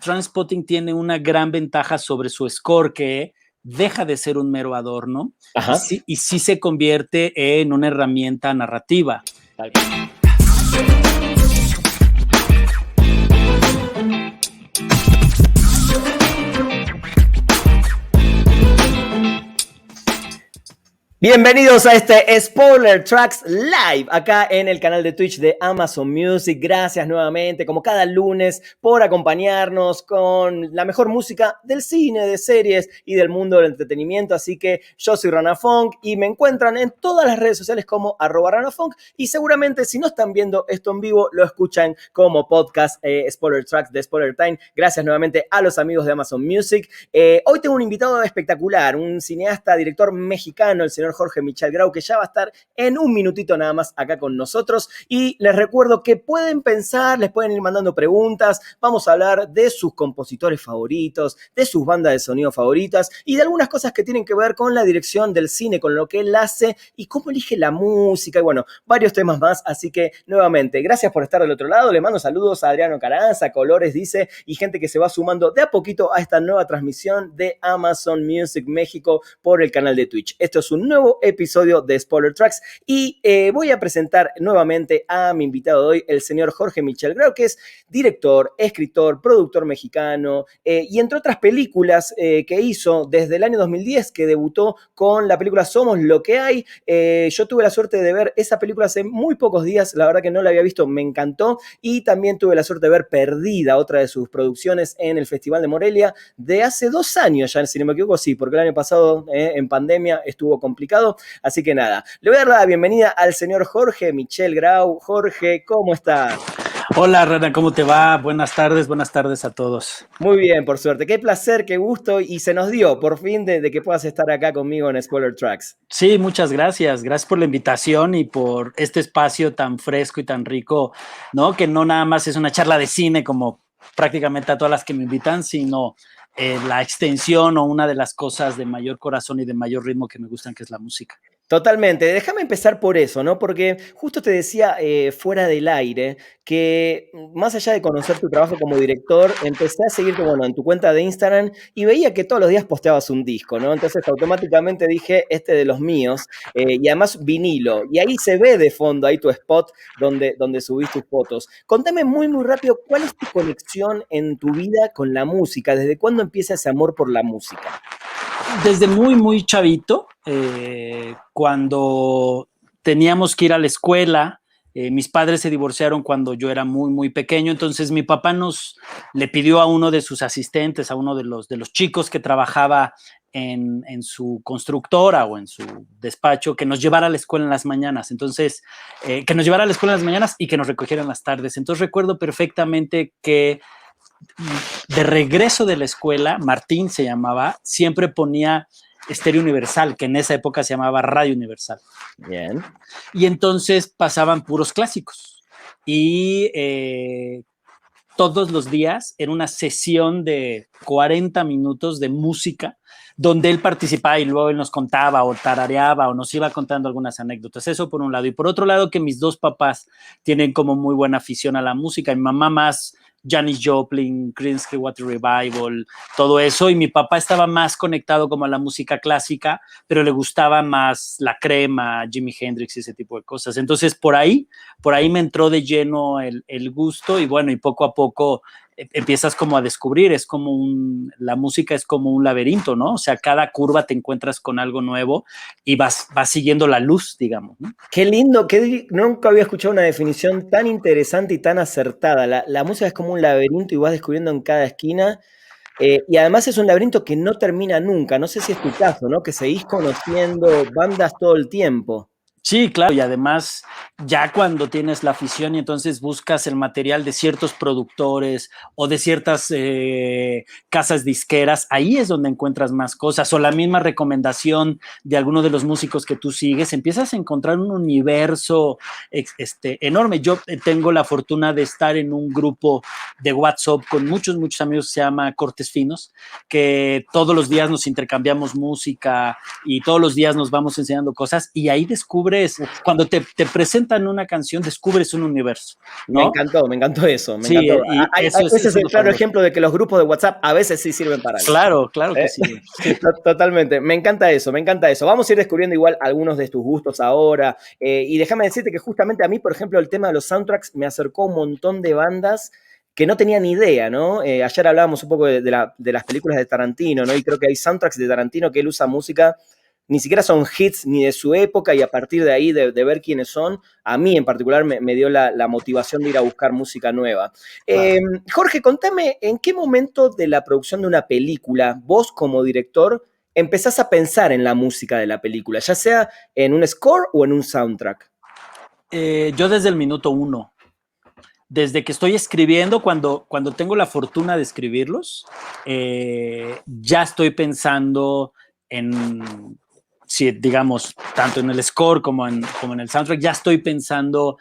Trainspotting tiene una gran ventaja sobre su score, que deja de ser un mero adorno y sí se convierte en una herramienta narrativa. Bienvenidos a este Spoiler Tracks Live, acá en el canal de Twitch de Amazon Music. Gracias nuevamente, como cada lunes, por acompañarnos con la mejor música del cine, de series y del mundo del entretenimiento. Así que yo soy Rana Funk y me encuentran en todas las redes sociales como @RanaFunk. Y seguramente si no están viendo esto en vivo, lo escuchan como podcast Spoiler Tracks de Spoiler Time. Gracias nuevamente a los amigos de Amazon Music. Hoy tengo un invitado espectacular, un cineasta, director mexicano, el señor Jorge Michel Grau, que ya va a estar en un minutito nada más acá con nosotros. Y les recuerdo que pueden pensar, les pueden ir mandando preguntas. Vamos a hablar de sus compositores favoritos, de sus bandas de sonido favoritas y de algunas cosas que tienen que ver con la dirección del cine, con lo que él hace y cómo elige la música y bueno, varios temas más. Así que nuevamente, gracias por estar del otro lado. Le mando saludos a Adriano Caranza, Colores dice, y gente que se va sumando de a poquito a esta nueva transmisión de Amazon Music México por el canal de Twitch. Esto es un nuevo episodio de Spoiler Tracks y voy a presentar nuevamente a mi invitado de hoy, el señor Jorge Michel Grau, que es director, escritor, productor mexicano y entre otras películas que hizo desde el año 2010, que debutó con la película Somos lo que hay. Yo tuve la suerte de ver esa película hace muy pocos días, la verdad que no la había visto, me encantó, y también tuve la suerte de ver Perdida, otra de sus producciones en el Festival de Morelia de hace 2 años ya, si no me equivoco, sí, porque el año pasado en pandemia estuvo complicado. Así que nada, le voy a dar la bienvenida al señor Jorge Michel Grau. Jorge, ¿cómo estás? Hola, Rana, ¿cómo te va? Buenas tardes a todos. Muy bien, por suerte. Qué placer, qué gusto, y se nos dio por fin de que puedas estar acá conmigo en Spoiler Tracks. Sí, muchas gracias. Gracias por la invitación y por este espacio tan fresco y tan rico, ¿no? Que no nada más es una charla de cine como prácticamente a todas las que me invitan, sino la extensión o una de las cosas de mayor corazón y de mayor ritmo que me gustan, que es la música. Totalmente. Déjame empezar por eso, ¿no? Porque justo te decía fuera del aire que más allá de conocer tu trabajo como director, empecé a seguirte, bueno, en tu cuenta de Instagram y veía que todos los días posteabas un disco, ¿no? Entonces automáticamente dije, este de los míos, y además vinilo. Y ahí se ve de fondo, ahí tu spot donde subís tus fotos. Contame muy, muy rápido, ¿cuál es tu conexión en tu vida con la música? ¿Desde cuándo empieza ese amor por la música? Desde muy, muy chavito, cuando teníamos que ir a la escuela, mis padres se divorciaron cuando yo era muy, muy pequeño, entonces mi papá le pidió a uno de sus asistentes, a uno de los chicos que trabajaba en su constructora o en su despacho, que nos llevara a la escuela en las mañanas. Entonces, que nos llevara a la escuela en las mañanas y que nos recogiera en las tardes. Entonces recuerdo perfectamente que de regreso de la escuela, Martín se llamaba, siempre ponía Estéreo Universal, que en esa época se llamaba Radio Universal. Bien. Y entonces pasaban puros clásicos. Y todos los días era una sesión de 40 minutos de música donde él participaba y luego él nos contaba o tarareaba o nos iba contando algunas anécdotas. Eso por un lado. Y por otro lado, que mis dos papás tienen como muy buena afición a la música. Mi mamá más Janis Joplin, Creedence Clearwater Revival, todo eso, y mi papá estaba más conectado como a la música clásica, pero le gustaba más La Crema, Jimi Hendrix y ese tipo de cosas. Entonces por ahí me entró de lleno el gusto, y bueno, y poco a poco empiezas como a descubrir, es como la música es como un laberinto, ¿no? O sea, cada curva te encuentras con algo nuevo y vas siguiendo la luz, digamos, ¿no? Qué lindo, nunca había escuchado una definición tan interesante y tan acertada. La música es como un laberinto y vas descubriendo en cada esquina. Y además es un laberinto que no termina nunca. No sé si es tu caso, ¿no? Que seguís conociendo bandas todo el tiempo. Sí, claro, y además ya cuando tienes la afición y entonces buscas el material de ciertos productores o de ciertas casas disqueras, ahí es donde encuentras más cosas, o la misma recomendación de alguno de los músicos que tú sigues, empiezas a encontrar un universo enorme. Yo tengo la fortuna de estar en un grupo de WhatsApp con muchos, muchos amigos que se llama Cortes Finos, que todos los días nos intercambiamos música y todos los días nos vamos enseñando cosas, y ahí descubres cuando te presentan una canción, descubres un universo, ¿no? Me encantó eso, me Sí, encantó. y eso Ese es el lo claro fabuloso. ejemplo de que los grupos de WhatsApp a veces sí sirven para algo. Claro, claro que sí. Sí. Totalmente, me encanta eso, me encanta eso. Vamos a ir descubriendo igual algunos de tus gustos ahora. Y déjame decirte que justamente a mí, por ejemplo, el tema de los soundtracks me acercó a un montón de bandas que no tenía ni idea, ¿no? Ayer hablábamos un poco de las películas de Tarantino, ¿no? Y creo que hay soundtracks de Tarantino que él usa música, ni siquiera son hits ni de su época, y a partir de ahí, de ver quiénes son, a mí en particular me dio la motivación de ir a buscar música nueva. Claro. Jorge, contame, ¿en qué momento de la producción de una película, vos como director, empezás a pensar en la música de la película, ya sea en un score o en un soundtrack? Yo desde el minuto 1, desde que estoy escribiendo, cuando tengo la fortuna de escribirlos, ya estoy pensando en, si digamos, tanto en el score como en el soundtrack, ya estoy pensando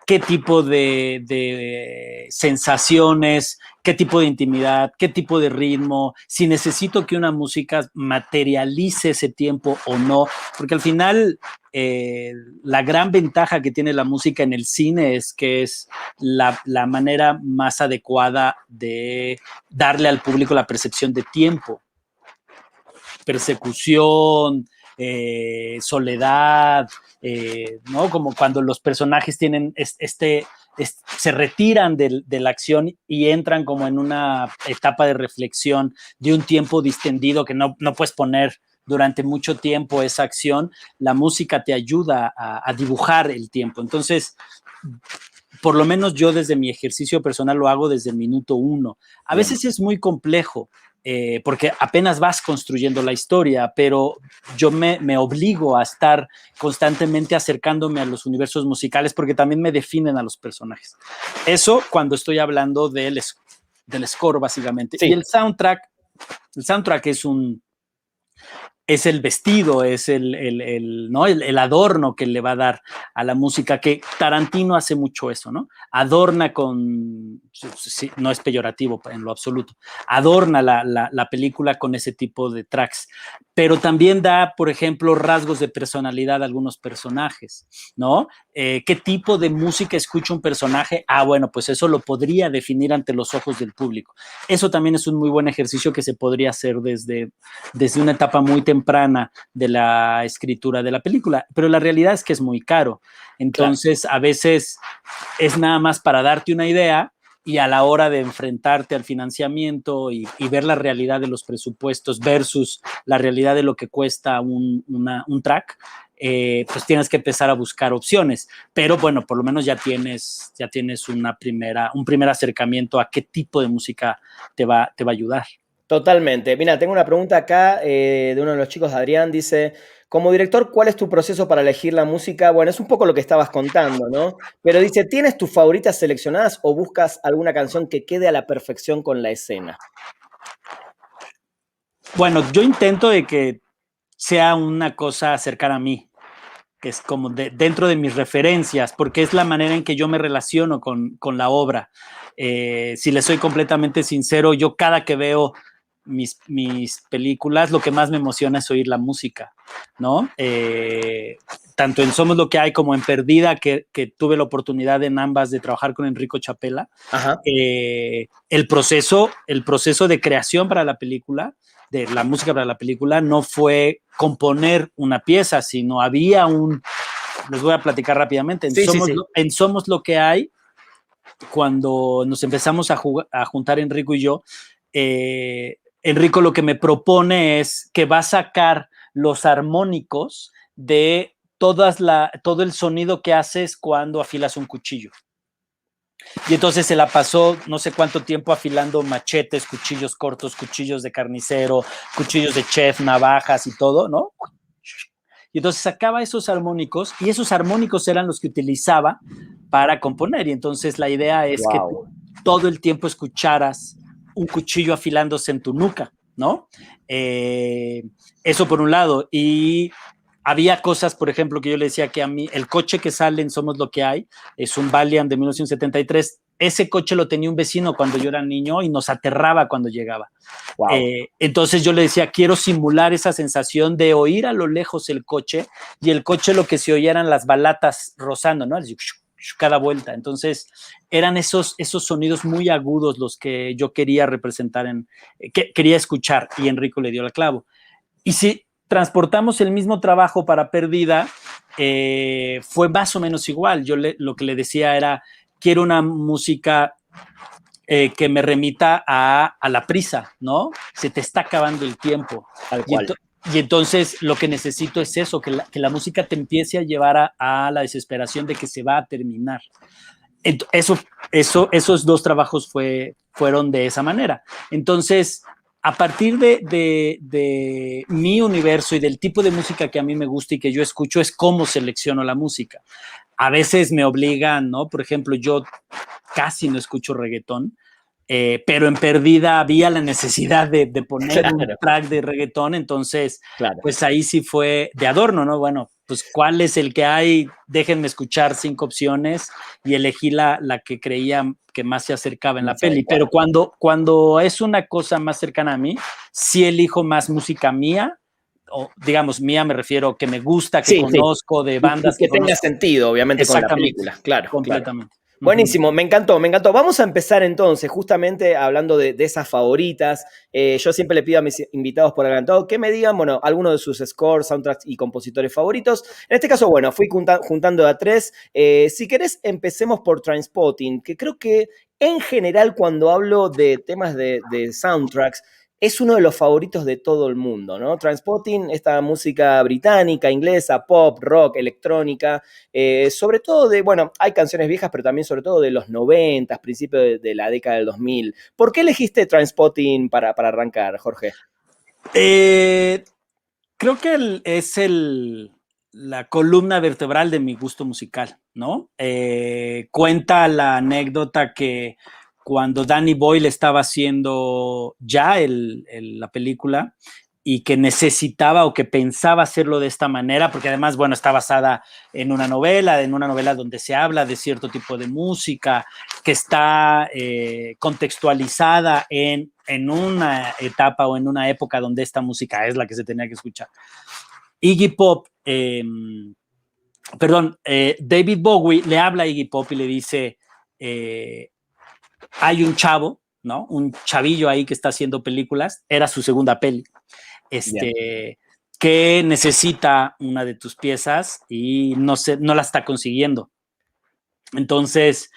qué tipo de sensaciones, qué tipo de intimidad, qué tipo de ritmo, si necesito que una música materialice ese tiempo o no, porque al final la gran ventaja que tiene la música en el cine es que es la manera más adecuada de darle al público la percepción de tiempo, persecución, soledad, ¿no? Como cuando los personajes tienen se retiran de la acción y entran como en una etapa de reflexión de un tiempo distendido que no puedes poner durante mucho tiempo esa acción, la música te ayuda a dibujar el tiempo. Entonces, por lo menos yo desde mi ejercicio personal lo hago desde el minuto 1. A veces es muy complejo, porque apenas vas construyendo la historia, pero yo me obligo a estar constantemente acercándome a los universos musicales porque también me definen a los personajes. Eso cuando estoy hablando del score, básicamente. Sí. Y el soundtrack es el vestido, es ¿no? el adorno que le va a dar a la música, que Tarantino hace mucho eso, ¿no? Adorna con, sí, no es peyorativo en lo absoluto, adorna la película con ese tipo de tracks, pero también da, por ejemplo, rasgos de personalidad a algunos personajes, ¿no? ¿Qué tipo de música escucha un personaje? Ah, bueno, pues eso lo podría definir ante los ojos del público. Eso también es un muy buen ejercicio que se podría hacer desde una etapa muy temprana de la escritura de la película, pero la realidad es que es muy caro. Entonces, claro, a veces es nada más para darte una idea y a la hora de enfrentarte al financiamiento y ver la realidad de los presupuestos versus la realidad de lo que cuesta un track, pues tienes que empezar a buscar opciones. Pero bueno, por lo menos ya tienes un primer acercamiento a qué tipo de música te va a ayudar. Totalmente. Mira, tengo una pregunta acá de uno de los chicos, Adrián, dice, como director, ¿cuál es tu proceso para elegir la música? Bueno, es un poco lo que estabas contando, ¿no? Pero dice, ¿tienes tus favoritas seleccionadas o buscas alguna canción que quede a la perfección con la escena? Bueno, yo intento de que sea una cosa cercana a mí, que es como dentro de mis referencias, porque es la manera en que yo me relaciono con la obra. Si le soy completamente sincero, yo cada que veo mis películas, lo que más me emociona es oír la música, ¿no? Tanto en Somos lo que hay como en Perdida, que tuve la oportunidad en ambas de trabajar con Enrico Chapela. El proceso de creación para la película, de la música para la película, no fue componer una pieza, sino había les voy a platicar rápidamente, en Somos lo que hay, cuando nos empezamos a juntar Enrico y yo, Enrico lo que me propone es que va a sacar los armónicos de todo el sonido que haces cuando afilas un cuchillo. Y entonces se la pasó no sé cuánto tiempo afilando machetes, cuchillos cortos, cuchillos de carnicero, cuchillos de chef, navajas y todo, ¿no? Y entonces sacaba esos armónicos y esos armónicos eran los que utilizaba para componer. Y entonces la idea es que todo el tiempo escucharas un cuchillo afilándose en tu nuca, ¿no? Eso por un lado. Y había cosas, por ejemplo, que yo le decía que a mí, el coche que sale en Somos lo que hay, es un Valiant de 1973, ese coche lo tenía un vecino cuando yo era niño y nos aterraba cuando llegaba. Wow. Entonces yo le decía, quiero simular esa sensación de oír a lo lejos el coche, y el coche lo que se oía eran las balatas rozando, ¿no? Cada vuelta. Entonces eran esos sonidos muy agudos los que yo quería representar, que quería escuchar, y Enrico le dio el clavo. Y si transportamos el mismo trabajo para Perdida, fue más o menos igual. Yo lo que le decía era, quiero una música que me remita a la prisa, ¿no? Se te está acabando el tiempo. Tal cual. Y entonces lo que necesito es eso, que la música te empiece a llevar a la desesperación de que se va a terminar. Esos dos trabajos fueron de esa manera. Entonces, a partir de mi universo y del tipo de música que a mí me gusta y que yo escucho, es cómo selecciono la música. A veces me obligan, ¿no? Por ejemplo, yo casi no escucho reggaetón, pero en Perdida había la necesidad de poner un track de reggaetón, entonces, pues ahí sí fue de adorno, ¿no? Bueno, pues ¿cuál es el que hay? Déjenme escuchar 5 opciones y elegí la que creía que más se acercaba en la peli. Pero cuando es una cosa más cercana a mí, sí elijo más música mía, o digamos mía me refiero que me gusta, que conozco, de bandas que tenga sentido, obviamente, con la película. Claro, completamente. Claro. Buenísimo, me encantó, me encantó. Vamos a empezar entonces, justamente hablando de esas favoritas. Yo siempre le pido a mis invitados por adelantado que me digan, bueno, algunos de sus scores, soundtracks y compositores favoritos. En este caso, bueno, fui juntando a 3. Si querés, empecemos por Trainspotting, que creo que en general cuando hablo de temas de soundtracks, es uno de los favoritos de todo el mundo, ¿no? Trainspotting, esta música británica, inglesa, pop, rock, electrónica, sobre todo bueno, hay canciones viejas, pero también sobre todo de los 90, principios de la década del 2000. ¿Por qué elegiste Trainspotting para arrancar, Jorge? Creo que es la columna vertebral de mi gusto musical, ¿no? Cuenta la anécdota que cuando Danny Boyle estaba haciendo ya la película y que necesitaba o que pensaba hacerlo de esta manera, porque además, bueno, está basada en una novela donde se habla de cierto tipo de música, que está contextualizada en una etapa o en una época donde esta música es la que se tenía que escuchar. Iggy Pop, David Bowie le habla a Iggy Pop y le dice, hay un chavo, ¿no? Un chavillo ahí que está haciendo películas, era su segunda peli, que necesita una de tus piezas y no la está consiguiendo. Entonces,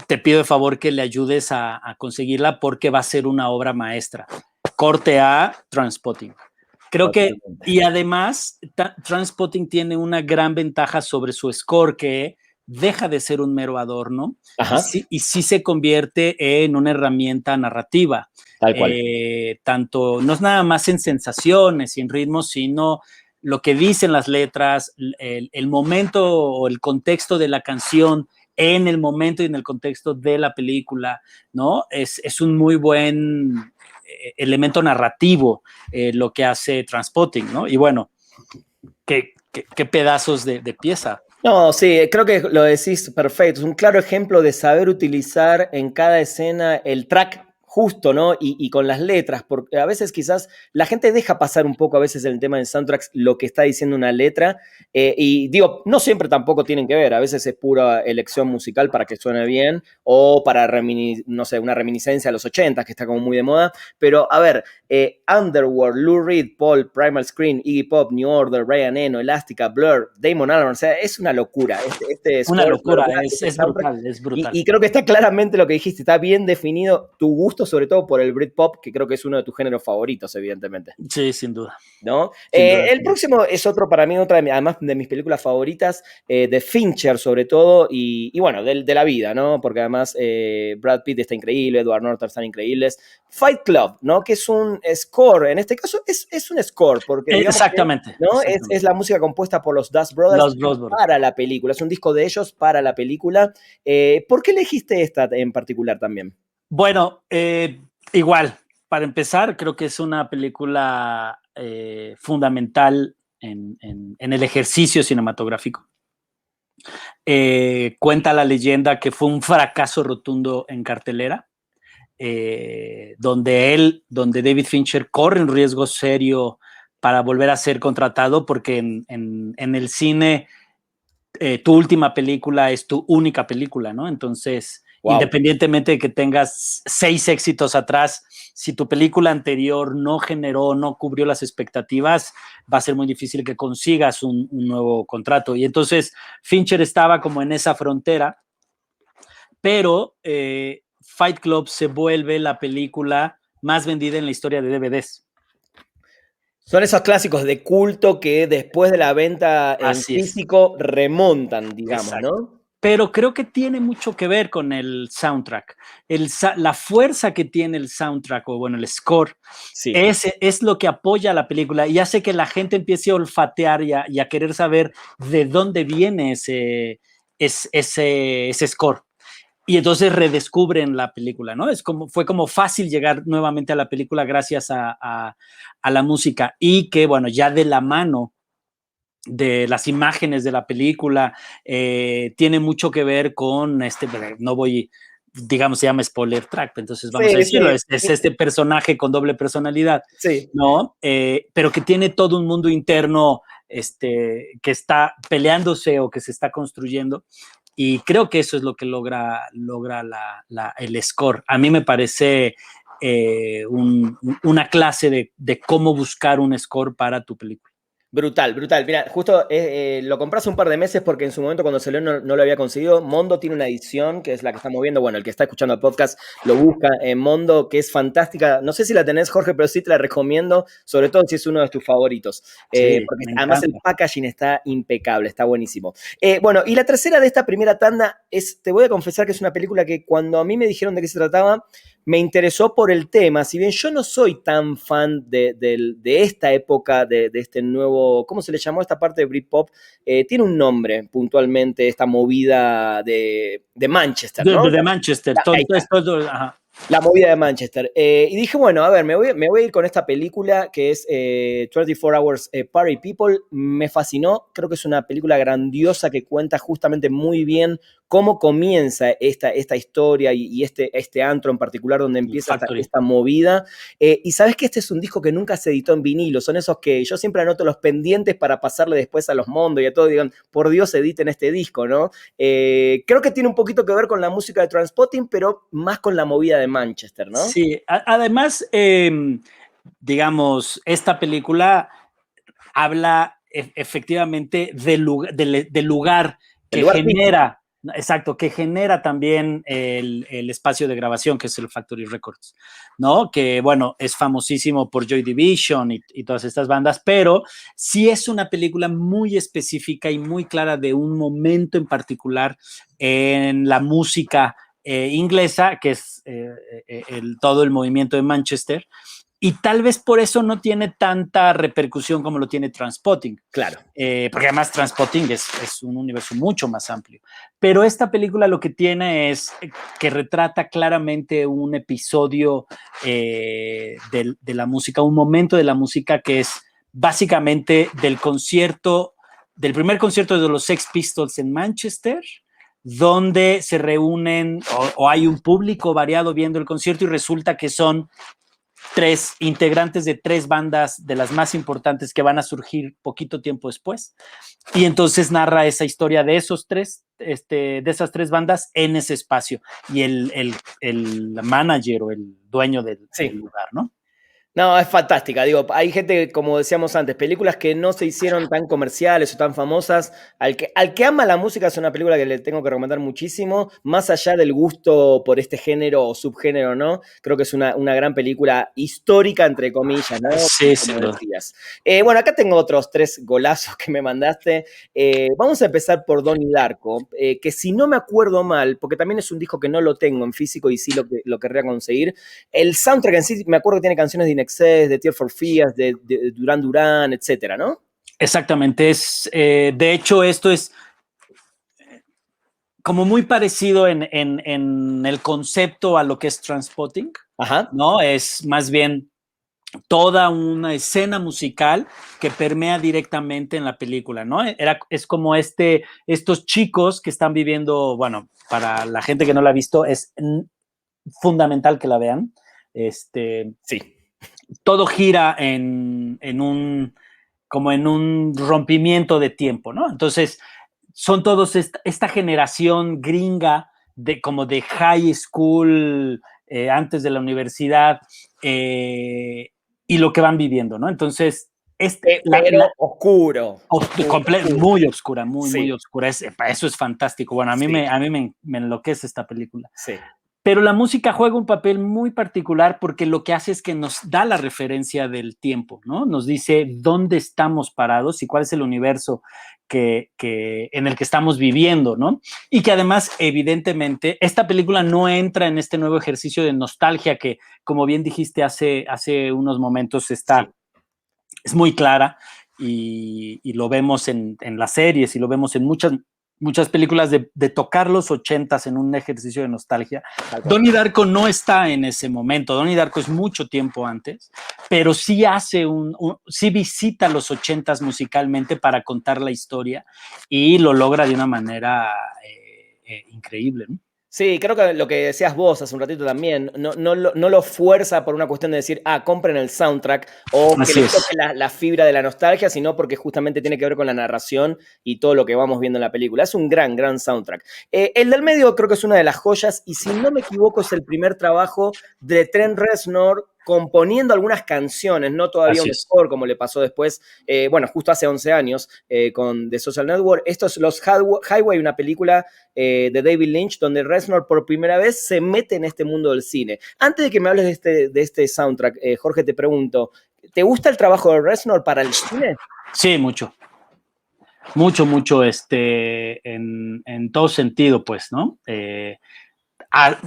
te pido de favor que le ayudes a conseguirla porque va a ser una obra maestra. Corte a Trainspotting. Creo que, y además, Trainspotting tiene una gran ventaja sobre su score, que deja de ser un mero adorno y sí se convierte en una herramienta narrativa. Tal cual. Tanto, no es nada más en sensaciones y en ritmos, sino lo que dicen las letras, el momento o el contexto de la canción en el momento y en el contexto de la película, ¿no? Es un muy buen elemento narrativo lo que hace Trainspotting, ¿no? Y bueno, qué pedazos de pieza. No, sí, creo que lo decís perfecto. Es un claro ejemplo de saber utilizar en cada escena el track justo, ¿no? Y con las letras, porque a veces quizás la gente deja pasar un poco a veces en el tema de soundtracks lo que está diciendo una letra, y digo, no siempre tampoco tienen que ver, a veces es pura elección musical para que suene bien, o para, no sé, una reminiscencia a los 80, que está como muy de moda, pero a ver, Underworld, Lou Reed, Paul, Primal Screen, Iggy Pop, New Order, Ryan Eno, Elástica, Blur, Damon Albarn, o sea, es una locura. Una locura, es brutal, es brutal. Y creo que está claramente lo que dijiste, está bien definido tu gusto, sobre todo por el Britpop, que creo que es uno de tus géneros favoritos, evidentemente. Sí, sin duda. ¿No? Sin duda. El próximo es otro para mí, además de mis películas favoritas, de Fincher sobre todo, y bueno, de la vida, ¿no? Porque además Brad Pitt está increíble, Edward Norton están increíbles. Fight Club, ¿no? Que es un score, en este caso es un score, porque digamos exactamente. Que, ¿no? Exactamente. Es la música compuesta por los Dust Brothers para la película, es un disco de ellos para la película. ¿Por qué elegiste esta en particular también? Bueno, igual, para empezar, creo que es una película fundamental en el ejercicio cinematográfico. Cuenta la leyenda que fue un fracaso rotundo en cartelera, donde David Fincher corre un riesgo serio para volver a ser contratado, porque en el cine tu última película es tu única película, ¿no? Entonces, Wow. independientemente de que tengas 6 éxitos atrás, si tu película anterior no generó, no cubrió las expectativas, va a ser muy difícil que consigas un nuevo contrato. Y entonces Fincher estaba como en esa frontera, pero Fight Club se vuelve la película más vendida en la historia de DVDs. Son esos clásicos de culto que después de la venta en Así es. físico remontan, digamos, Exacto. ¿no? Pero creo que tiene mucho que ver con el soundtrack. La fuerza que tiene el soundtrack, o bueno, el score, Sí. es lo que apoya a la película y hace que la gente empiece a olfatear y a querer saber de dónde viene ese score. Y entonces redescubren la película, ¿no? Fue como fácil llegar nuevamente a la película gracias a la música, y que, bueno, ya de la mano de las imágenes de la película, tiene mucho que ver con no voy, digamos, se llama spoiler track, entonces vamos a Sí, decirlo, sí. es este personaje con doble personalidad, Sí. ¿no? Pero que tiene todo un mundo interno, que está peleándose o que se está construyendo, y creo que eso es lo que logra el score. A mí me parece una clase de cómo buscar un score para tu película. Brutal, brutal. Mira, justo lo compré hace un par de meses porque en su momento cuando salió no lo había conseguido. Mondo tiene una edición que es la que estamos viendo. Bueno, el que está escuchando el podcast lo busca en Mondo, que es fantástica. No sé si la tenés, Jorge, pero sí te la recomiendo, sobre todo si es uno de tus favoritos. Sí, Porque me además el encanta. packaging está impecable, está buenísimo. Bueno, y la tercera de esta primera tanda te voy a confesar que es una película que cuando a mí me dijeron de qué se trataba, me interesó por el tema. Si bien yo no soy tan fan de esta época, de este nuevo, ¿cómo se le llamó esta parte de Britpop? Tiene un nombre puntualmente, esta movida de Manchester, ¿no? De Manchester, Ahí está. ajá. La movida de Manchester. Y dije, bueno, a ver, me voy a ir con esta película que es 24 Hours Party People. Me fascinó. Creo que es una película grandiosa que cuenta justamente muy bien cómo comienza esta historia y este antro en particular donde empieza esta movida. Y sabes que este es un disco que nunca se editó en vinilo. Son esos que yo siempre anoto los pendientes para pasarle después a los Mondo y a todo. Digan, por Dios, editen este disco, ¿no? Creo que tiene un poquito que ver con la música de Trainspotting, pero más con la movida de Manchester, ¿no? Sí, además, digamos, esta película habla efectivamente del lugar El que lugar físico. genera, exacto, que genera también el espacio de grabación, que es el Factory Records, ¿no? Que, bueno, es famosísimo por Joy Division y todas estas bandas, pero sí es una película muy específica y muy clara de un momento en particular en la música inglesa, que es todo el movimiento de Manchester, y tal vez por eso no tiene tanta repercusión como lo tiene Trainspotting. Claro. Porque además Trainspotting es un universo mucho más amplio. Pero esta película lo que tiene es que retrata claramente un episodio de la música, un momento de la música que es básicamente del primer concierto de los Sex Pistols en Manchester, donde se reúnen o hay un público variado viendo el concierto, y resulta que son 3 integrantes de 3 bandas de las más importantes que van a surgir poquito tiempo después. Y entonces narra esa historia de de esas 3 bandas en ese espacio. Y el manager o el dueño del lugar, ¿no? No, es fantástica. Digo, hay gente, como decíamos antes, películas que no se hicieron tan comerciales o tan famosas. Al que ama la música es una película que le tengo que recomendar muchísimo, más allá del gusto por este género o subgénero, ¿no? Creo que es una gran película histórica, entre comillas, ¿no? Sí, Como sin duda. decías. Bueno, acá tengo otros 3 golazos que me mandaste. Vamos a empezar por Donnie Darko, que si no me acuerdo mal, porque también es un disco que no lo tengo en físico y sí lo querría conseguir. El soundtrack en sí, me acuerdo que tiene canciones de In Excess, de Tear for Fears, de Duran Duran, etcétera, ¿no? Exactamente. De hecho, esto es como muy parecido en el concepto a lo que es Trainspotting, Ajá. ¿no? Es más bien toda una escena musical que permea directamente en la película, ¿no? Es como estos chicos que están viviendo, bueno, para la gente que no la ha visto, es fundamental que la vean. Sí. Todo gira como en un rompimiento de tiempo, ¿no? Entonces, son todos esta generación gringa como de high school, antes de la universidad, y lo que van viviendo, ¿no? Entonces, Pero oscuro, oscuro, oscuro. muy oscura, muy, muy Sí, oscura. Eso es fantástico. Bueno, sí, a mí me enloquece esta película. sí. Pero la música juega un papel muy particular porque lo que hace es que nos da la referencia del tiempo, ¿no? Nos dice dónde estamos parados y cuál es el universo en el que estamos viviendo, ¿no? Y que además, evidentemente, esta película no entra en este nuevo ejercicio de nostalgia que, como bien dijiste hace unos momentos, Sí. es muy clara y lo vemos en las series y lo vemos en muchas películas de tocar los 80s en un ejercicio de nostalgia. Tal cual. Donnie Darko no está en ese momento. Donnie Darko es mucho tiempo antes, pero sí sí visita los 80s musicalmente para contar la historia y lo logra de una manera increíble, ¿no? Sí, creo que lo que decías vos hace un ratito también, no lo fuerza por una cuestión de decir, compren el soundtrack o que Así les es. toque la fibra de la nostalgia, sino porque justamente tiene que ver con la narración y todo lo que vamos viendo en la película. Es un gran, gran soundtrack. El del medio creo que es una de las joyas y si no me equivoco es el primer trabajo de Trent Reznor componiendo algunas canciones, no todavía Así un es. score como le pasó después, bueno, justo hace 11 años con The Social Network. Esto es Los Highway, una película de David Lynch, donde Reznor por primera vez se mete en este mundo del cine. Antes de que me hables de este soundtrack, Jorge, te pregunto, ¿te gusta el trabajo de Reznor para el cine? Sí, mucho. Mucho, mucho, en todo sentido, pues, ¿no? A,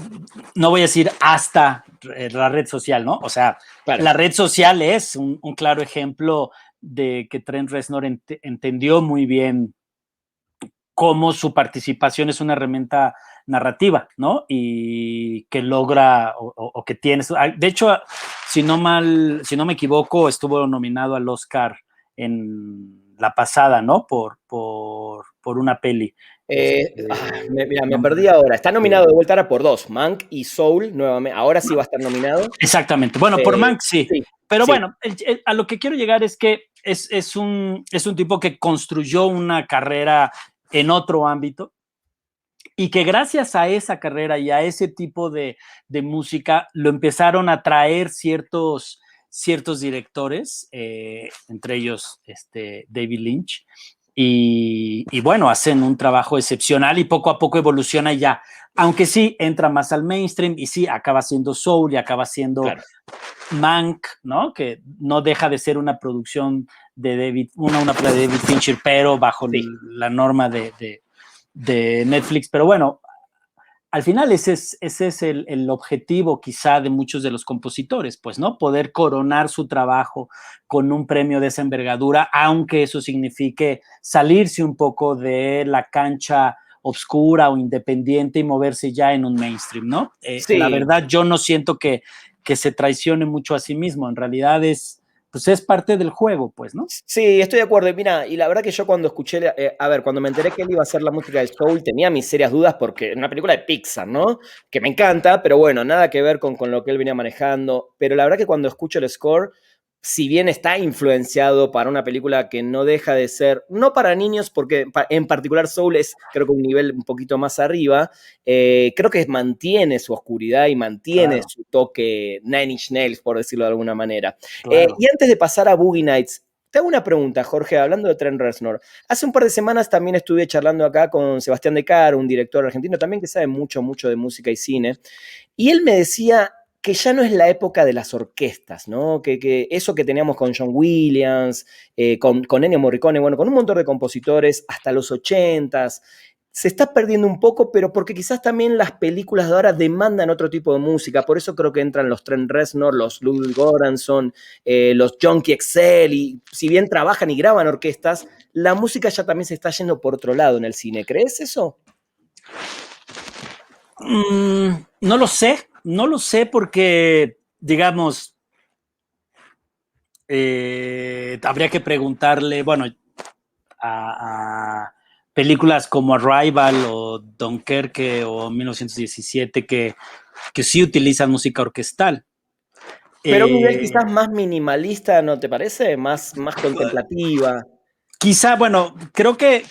no voy a decir hasta la red social, ¿no? O sea, Claro. la red social es un claro ejemplo de que Trent Reznor entendió muy bien cómo su participación es una herramienta narrativa, ¿no? Y que logra o que tiene. De hecho, si no me equivoco, estuvo nominado al Oscar en la pasada, ¿no? Por una peli. Mira, me No, perdí ahora. Está nominado de vuelta ahora por dos, Mank y Soul, nuevamente. Ahora sí va a estar nominado. exactamente. Bueno, por Mank sí. Sí, Pero sí. bueno, a lo que quiero llegar es que es un tipo que construyó una carrera en otro ámbito y que gracias a esa carrera y a ese tipo de música lo empezaron a traer ciertos directores, entre ellos David Lynch, y bueno, hacen un trabajo excepcional y poco a poco evoluciona ya, aunque sí entra más al mainstream y sí acaba siendo soul y acaba siendo Claro. Mank, ¿no? Que no deja de ser una producción de una de David Fincher, pero bajo Sí. la norma de Netflix. Pero bueno, al final ese es el objetivo quizá de muchos de los compositores, pues, ¿no? Poder coronar su trabajo con un premio de esa envergadura, aunque eso signifique salirse un poco de la cancha obscura o independiente y moverse ya en un mainstream, ¿no? La Sí, verdad, yo no siento que se traicione mucho a sí mismo, en realidad pues es parte del juego, pues, ¿no? sí, estoy de acuerdo. Y mira, y la verdad que yo cuando escuché, a ver, cuando me enteré que él iba a hacer la música del Soul, tenía mis serias dudas porque es una película de Pixar, ¿no? Que me encanta, pero bueno, nada que ver con lo que él venía manejando. Pero la verdad que cuando escucho el score, si bien está influenciado para una película que no deja de ser, no para niños, porque en particular Soul es creo que un nivel un poquito más arriba, creo que mantiene su oscuridad y mantiene Claro, su toque Nine Inch Nails, por decirlo de alguna manera. claro. Y antes de pasar a Boogie Nights, te hago una pregunta, Jorge, hablando de Trent Reznor. Hace un par de semanas también estuve charlando acá con Sebastián De Caro, un director argentino también que sabe mucho, mucho de música y cine, y él me decía que ya no es la época de las orquestas, ¿no? Que eso que teníamos con John Williams, con Ennio Morricone, bueno, con un montón de compositores, hasta los 80s, se está perdiendo un poco, pero porque quizás también las películas de ahora demandan otro tipo de música. Por eso creo que entran los Trent Reznor, los Ludwig Göransson, los Junkie XL, y si bien trabajan y graban orquestas, la música ya también se está yendo por otro lado en el cine. ¿Crees eso? No lo sé porque, digamos, Habría que preguntarle, bueno, a películas como Arrival o Dunkerque o 1917 que sí utilizan música orquestal. Pero a un nivel Eh, quizás más minimalista, ¿no te parece? Más contemplativa. Quizá, bueno, creo que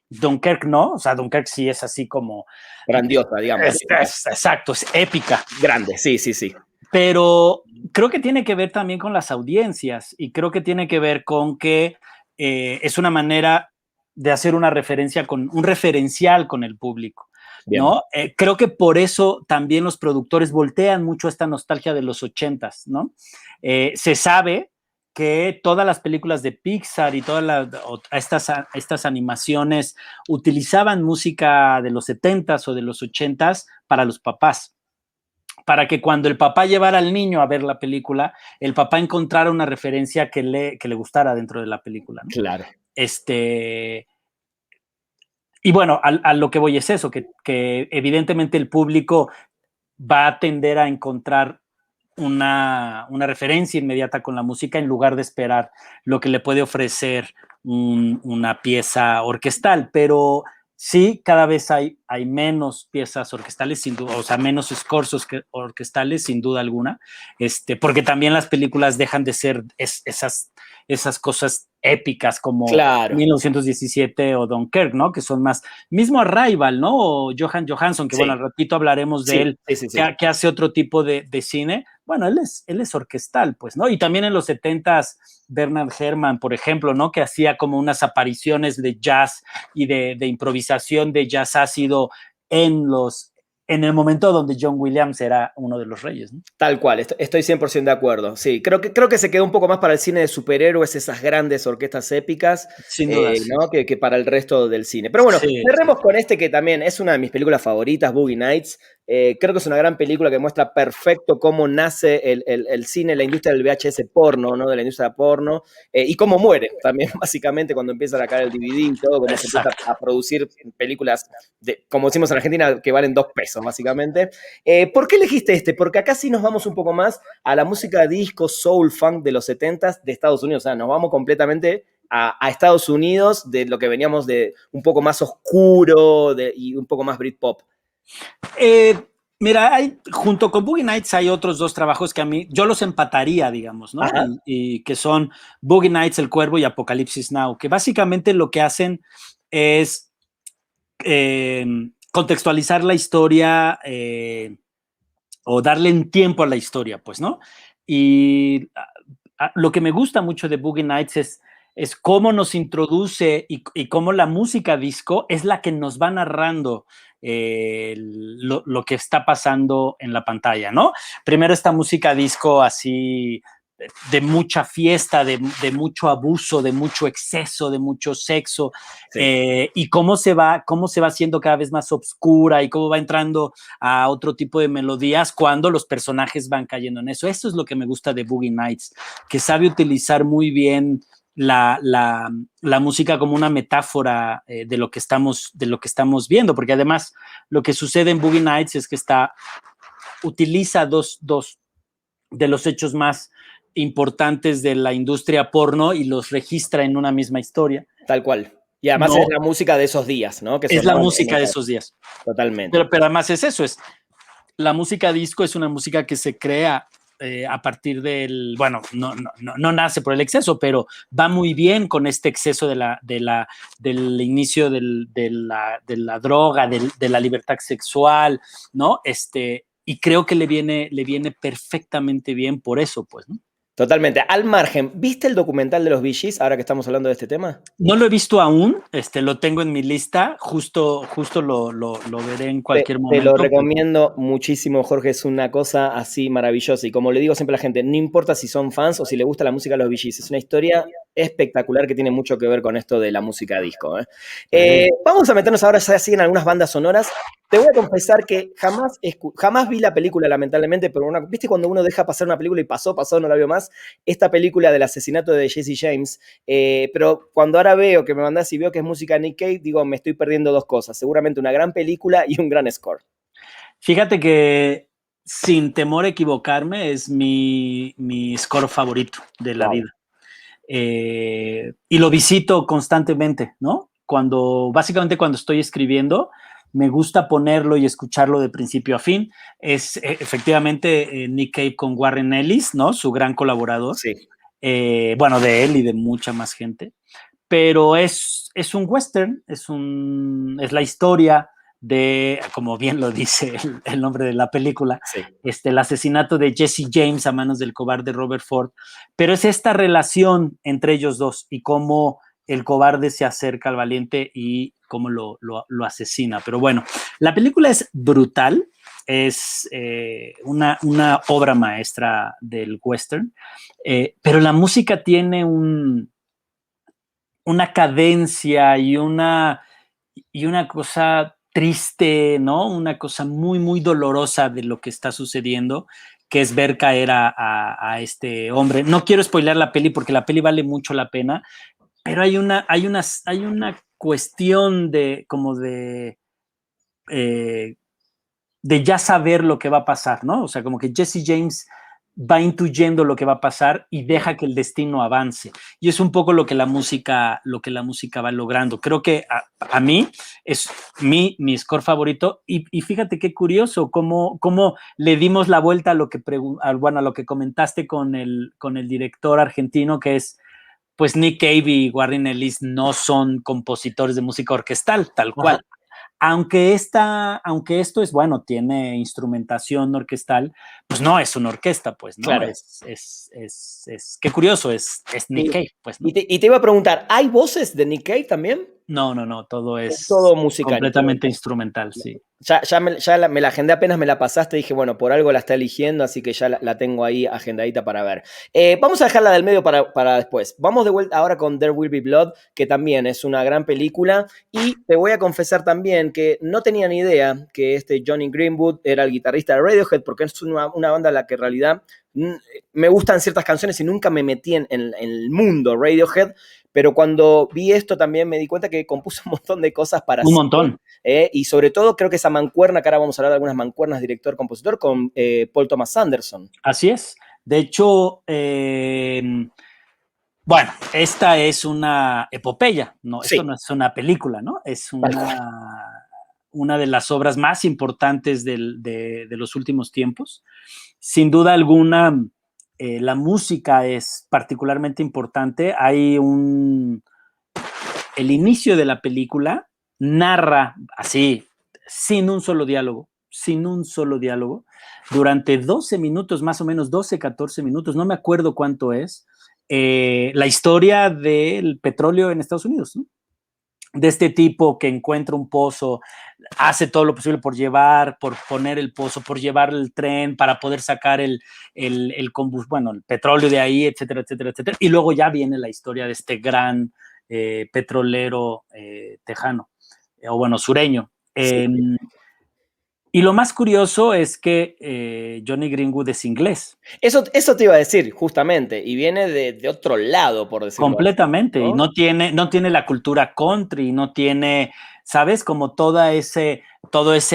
Dunkirk no, o sea, Dunkirk sí es así como, Grandiosa, digamos. exacto, es épica, Grande, sí, sí, sí. pero creo que tiene que ver también con las audiencias y creo que tiene que ver con que es una manera de hacer una referencia con un referencial con el público, Bien. ¿no? Creo que por eso también los productores voltean mucho esta nostalgia de los ochentas, ¿no? Se sabe que todas las películas de Pixar y todas estas animaciones utilizaban música de los setentas o de los ochentas para los papás, para que cuando el papá llevara al niño a ver la película, el papá encontrara una referencia que le gustara dentro de la película, ¿no? Claro. Este, y bueno, a lo que voy es eso, que evidentemente el público va a tender a encontrar una referencia inmediata con la música en lugar de esperar lo que le puede ofrecer una pieza orquestal, pero sí, cada vez hay menos piezas orquestales, sin duda, o sea, menos scores orquestales, sin duda alguna, porque también las películas dejan de ser esas cosas épicas como Claro. 1917 o Dunkirk, ¿no? Que son más, mismo Arrival, ¿no? O Johan Johansson, que bueno, Sí, al ratito hablaremos de sí, él, sí, sí, sí. que hace otro tipo de cine. Bueno, él es orquestal, pues, ¿no? Y también en los setentas, Bernard Herrmann, por ejemplo, ¿no? Que hacía como unas apariciones de jazz y de improvisación de jazz ácido en el momento donde John Williams era uno de los reyes, ¿no? Tal cual, estoy 100% de acuerdo. Sí, creo que se quedó un poco más para el cine de superhéroes, esas grandes orquestas épicas, Sin duda, sí. ¿no? Que para el resto del cine. Pero bueno, Sí, sí. cerremos con este que también es una de mis películas favoritas, Boogie Nights. Creo que es una gran película que muestra perfecto cómo nace el cine, la industria del VHS porno, ¿no? De la industria porno, y cómo muere también, básicamente, cuando empiezan a caer el DVD y todo, cómo se empieza Exacto. a producir películas, como decimos en Argentina, que valen 2 pesos, básicamente. ¿Por qué elegiste este? Porque acá sí nos vamos un poco más a la música disco, soul, funk de los 70s de Estados Unidos. O sea, nos vamos completamente a Estados Unidos de lo que veníamos de un poco más oscuro y un poco más Britpop. Eh, Mira, junto con Boogie Nights hay otros dos trabajos que a mí, yo los empataría, digamos, ¿no? Ajá. Y que son Boogie Nights, El Cuervo y Apocalipsis Now, que básicamente lo que hacen es eh, contextualizar la historia o darle un tiempo a la historia, pues, ¿no? Y lo que me gusta mucho de Boogie Nights es cómo nos introduce y cómo la música disco es la que nos va narrando lo que está pasando en la pantalla, ¿no? Primero esta música disco así de mucha fiesta, de mucho abuso, de mucho exceso, de mucho sexo, Sí. y cómo se va haciendo cada vez más oscura y cómo va entrando a otro tipo de melodías cuando los personajes van cayendo en eso. Eso es lo que me gusta de Boogie Nights, que sabe utilizar muy bien la música como una metáfora de lo que estamos viendo, porque además lo que sucede en Boogie Nights es que utiliza dos de los hechos más importantes de la industria porno y los registra en una misma historia. Tal cual. Y además es No, la música de esos días, ¿no? Que es la sonaban en música de esa. esos días. Totalmente. Pero además es eso, la música disco es una música que se crea a partir bueno, no nace por el exceso, pero va muy bien con este exceso del inicio de la droga, de la libertad sexual, ¿no? Y creo que le viene perfectamente bien por eso, pues, ¿no? Totalmente. Al margen, ¿viste el documental de los Bee Gees ahora que estamos hablando de este tema? No lo he visto aún, lo tengo en mi lista, justo lo veré en cualquier Te lo momento. recomiendo muchísimo, Jorge. Es una cosa así maravillosa. Y como le digo siempre a la gente, no importa si son fans o si les gusta la música de los Bee Gees, es una historia espectacular que tiene mucho que ver con esto de la música disco. Vamos a meternos ahora ya así en algunas bandas sonoras. Te voy a confesar que jamás vi la película, lamentablemente, pero ¿viste cuando uno deja pasar una película y pasó, no la vio más? Esta película del asesinato de Jesse James. Pero cuando ahora veo que me mandás y veo que es música de Nick Cave, digo, me estoy perdiendo dos cosas. Seguramente una gran película y un gran score. Fíjate que sin temor a equivocarme, es mi score favorito de la vida. Y lo visito constantemente, ¿no? Básicamente cuando estoy escribiendo, me gusta ponerlo y escucharlo de principio a fin. Es efectivamente Nick Cave con Warren Ellis, ¿no? Su gran colaborador. Sí. Bueno, de él y de mucha más gente. Pero es un western, es la historia de, como bien lo dice el nombre de la película, Sí. el asesinato de Jesse James a manos del cobarde Robert Ford, pero es esta relación entre ellos dos y cómo el cobarde se acerca al valiente y cómo lo asesina. Pero bueno, la película es brutal, es una obra maestra del western, pero la música tiene una cadencia y una cosa triste, ¿no? Una cosa muy, muy dolorosa de lo que está sucediendo, que es ver caer a este hombre. No quiero spoilear la peli porque la peli vale mucho la pena, pero hay una cuestión de ya saber lo que va a pasar, ¿no? O sea, como que Jesse James va intuyendo lo que va a pasar y deja que el destino avance. Y es un poco lo que la música va logrando. Creo que a mí es mi score favorito. Y fíjate qué curioso cómo le dimos la vuelta a lo que a lo que comentaste con el director argentino, que es pues Nick Cave y Warren Ellis no son compositores de música orquestal, tal cual. Ajá. Aunque esto es, bueno, tiene instrumentación orquestal, pues no es una orquesta, pues, ¿no? Claro. Qué curioso, es Nick Cave, pues, ¿no? Y te iba a preguntar, ¿hay voces de Nick Cave también? No, todo Es todo es musical. completamente instrumental, sí. Ya me la agendé, apenas me la pasaste, dije, bueno, por algo la está eligiendo, así que ya la tengo ahí agendadita para ver. Vamos a dejarla del medio para después. Vamos de vuelta ahora con There Will Be Blood, que también es una gran película, y te voy a confesar también que no tenía ni idea que Jonny Greenwood era el guitarrista de Radiohead, porque es una banda a la que en realidad me gustan ciertas canciones y nunca me metí en el mundo Radiohead, pero cuando vi esto también me di cuenta que compuso un montón de cosas para Un montón. y sobre todo creo que esa mancuerna, que ahora vamos a hablar de algunas mancuernas director-compositor, con Paul Thomas Anderson. Así es. De hecho, bueno, esta es una epopeya, ¿no? Sí. Esto no es una película, ¿no? Es una de las obras más importantes de los últimos tiempos. Sin duda alguna, la música es particularmente importante. El inicio de la película narra así, sin un solo diálogo, durante 12 minutos, más o menos 12, 14 minutos, no me acuerdo cuánto es, la historia del petróleo en Estados Unidos, ¿no? De este tipo que encuentra un pozo, hace todo lo posible por poner el pozo, por llevar el tren para poder sacar el petróleo de ahí, etcétera, etcétera, etcétera. Y luego ya viene la historia de este gran petrolero tejano, o bueno, sureño. Sí. Y lo más curioso es que Jonny Greenwood es inglés. Eso te iba a decir, justamente, y viene de otro lado, por decirlo Completamente, así, ¿no? y no tiene la cultura country, no tiene, ¿sabes? Como todo ese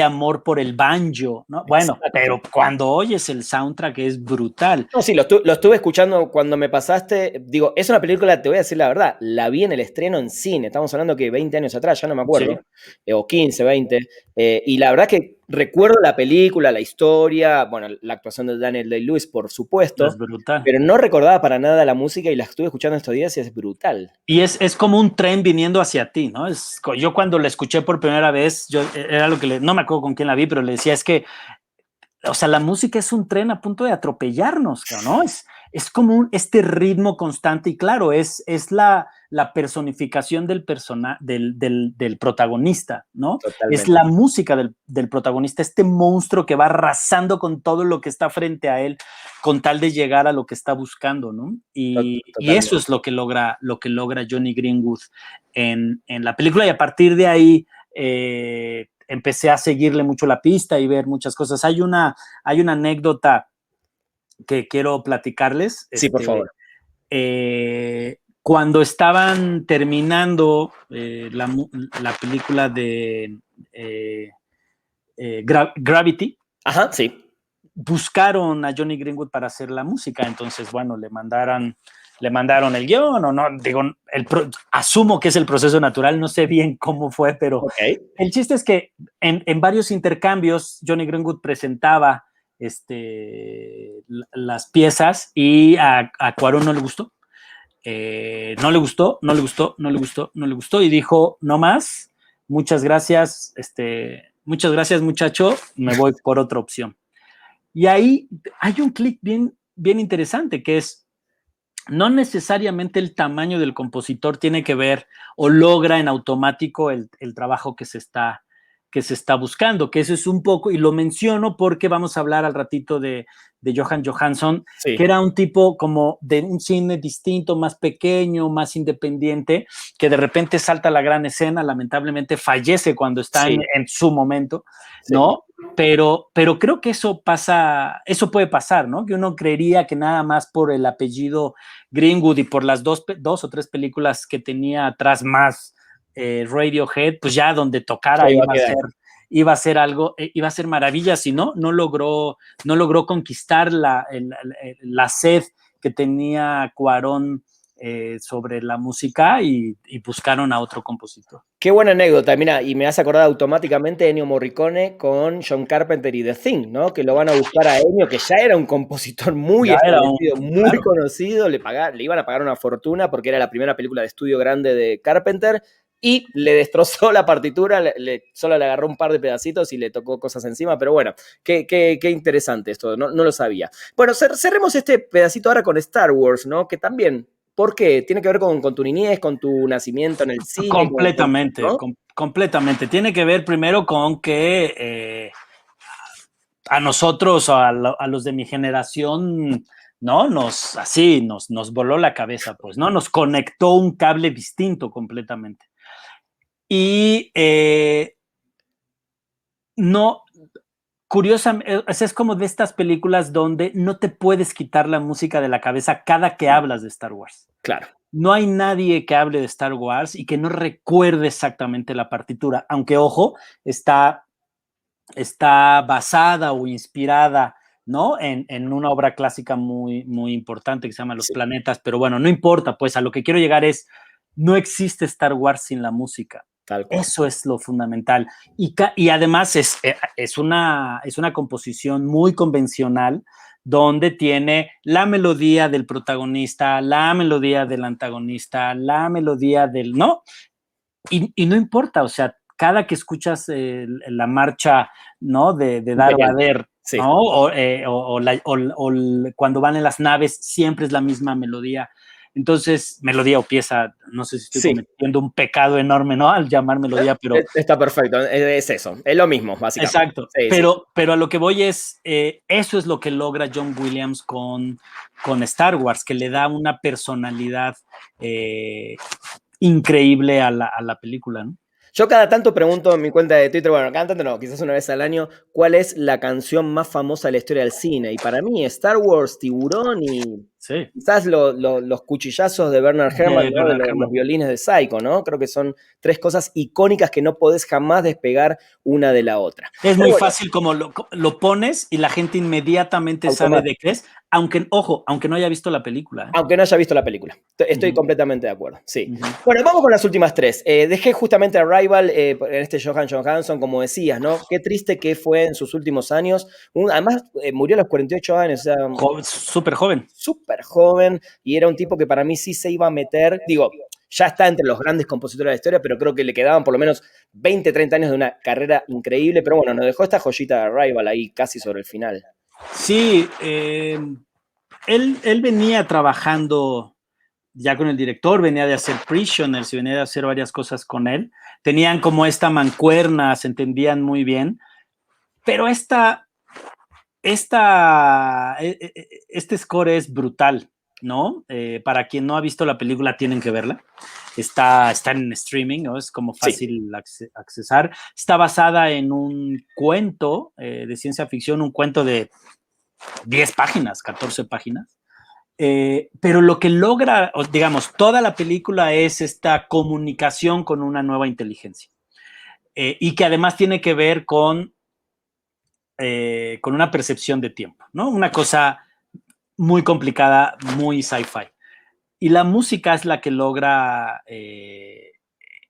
amor por el banjo, ¿no? Bueno, Exacto. pero cuando oyes el soundtrack es brutal. No, sí, lo estuve escuchando cuando me pasaste. Digo, es una película, te voy a decir la verdad, la vi en el estreno en cine. Estamos hablando que 20 años atrás, ya no me acuerdo. Sí. O 15, 20. Y la verdad que recuerdo la película, la historia, bueno, la actuación de Daniel Day-Lewis, por supuesto. Es brutal. Pero no recordaba para nada la música y la estuve escuchando estos días y es brutal. Y es como un tren viniendo hacia ti, ¿no? Yo cuando la escuché por primera vez, era lo que no me acuerdo con quién la vi, pero le decía, es que, o sea, la música es un tren a punto de atropellarnos, ¿no? Es como este ritmo constante y claro, es la personificación del protagonista, ¿no? Totalmente. Es la música del protagonista, este monstruo que va arrasando con todo lo que está frente a él con tal de llegar a lo que está buscando, ¿no? Y eso es lo que logra Jonny Greenwood en la película y a partir de ahí empecé a seguirle mucho la pista y ver muchas cosas. Hay una anécdota que quiero platicarles. Sí, por favor. Cuando estaban terminando la película de Gravity. Ajá, sí. buscaron a Johnny Greenwood para hacer la música, entonces, bueno, le mandaron el guión, o no, digo, asumo que es el proceso natural, no sé bien cómo fue, pero el chiste es que en varios intercambios Johnny Greenwood presentaba las piezas y a Cuarón no le gustó. No le gustó y dijo, no más, muchas gracias, muchacho, me voy por otra opción. Y ahí hay un clic bien, bien interesante, que es, no necesariamente el tamaño del compositor tiene que ver o logra en automático el trabajo que se está buscando, que eso es un poco, y lo menciono porque vamos a hablar al ratito de Jóhann Johansson, sí, que era un tipo como de un cine distinto, más pequeño, más independiente, que de repente salta a la gran escena, lamentablemente fallece cuando está sí, en su momento, sí, ¿no? Pero creo que eso puede pasar, ¿no? Que uno creería que nada más por el apellido Greenwood y por las dos o tres películas que tenía atrás más Radiohead, pues ya donde tocara iba a ser algo, iba a ser maravilla, si no logró conquistar la sed que tenía Cuarón sobre la música y buscaron a otro compositor. Qué buena anécdota, mira, y me has acordado automáticamente de Ennio Morricone con John Carpenter y The Thing, ¿no? Que lo van a buscar a Ennio, que ya era un compositor muy establecido, muy conocido, le iban a pagar una fortuna porque era la primera película de estudio grande de Carpenter, y le destrozó la partitura, solo le agarró un par de pedacitos y le tocó cosas encima, pero bueno, qué interesante esto, no lo sabía. Bueno, cerremos este pedacito ahora con Star Wars, ¿no? Que también... ¿Por qué? ¿Tiene que ver con tu niñez, con tu nacimiento en el cine? Completamente, ¿no? Completamente. Tiene que ver primero con que a nosotros, a los de mi generación, ¿no? Nos voló la cabeza, pues, ¿no? Nos conectó un cable distinto completamente. Y no, curiosamente, es como de estas películas donde no te puedes quitar la música de la cabeza cada que hablas de Star Wars. Claro. No hay nadie que hable de Star Wars y que no recuerde exactamente la partitura, aunque, ojo, está basada o inspirada, ¿no? En una obra clásica muy, muy importante que se llama Los Planetas, pero bueno, no importa, pues a lo que quiero llegar es, no existe Star Wars sin la música. Eso es lo fundamental. Y además es una composición muy convencional, donde tiene la melodía del protagonista, la melodía del antagonista, la melodía del, ¿no? Y no importa, o sea, cada que escuchas la marcha, ¿no? De Darth Vader, sí, ¿no? O cuando van en las naves, siempre es la misma melodía. Entonces, melodía o pieza, no sé si estoy cometiendo un pecado enorme, ¿no? Al llamar melodía, pero... Está perfecto, es eso, es lo mismo, básicamente. Exacto, pero a lo que voy es, eso es lo que logra John Williams con Star Wars, que le da una personalidad increíble a la película, ¿no? Yo cada tanto pregunto en mi cuenta de Twitter, bueno, cada tanto no, quizás una vez al año, ¿cuál es la canción más famosa de la historia del cine? Y para mí, Star Wars, Tiburón y quizás los cuchillazos de Bernard Herrmann, ¿no? Los violines de Psycho, ¿no? Creo que son tres cosas icónicas que no podés jamás despegar una de la otra. Es muy fácil como lo pones y la gente inmediatamente sabe de qué es, aunque no haya visto la película. Aunque no haya visto la película. Estoy completamente de acuerdo, sí. Bueno, vamos con las últimas tres. Dejé justamente Arrival en este Jóhann Johansson, como decías, ¿no? Qué triste que fue en sus últimos años. Además, murió a los 48 años. O sea, súper joven. Súper joven, y era un tipo que para mí sí se iba a meter, digo, ya está entre los grandes compositores de la historia, pero creo que le quedaban por lo menos 20, 30 años de una carrera increíble, pero bueno, nos dejó esta joyita de Arrival ahí casi sobre el final. Sí, él venía trabajando ya con el director, venía de hacer Prisoners y venía de hacer varias cosas con él. Tenían como esta mancuerna, se entendían muy bien, pero este score es brutal, ¿no? Para quien no ha visto la película, tienen que verla. Está en streaming, ¿no? Es como fácil accesar. Está basada en un cuento de ciencia ficción, un cuento de 10 páginas, 14 páginas. Pero lo que logra, digamos, toda la película es esta comunicación con una nueva inteligencia. Y que además tiene que ver con con una percepción de tiempo, ¿no? Una cosa muy complicada, muy sci-fi. Y la música es la que logra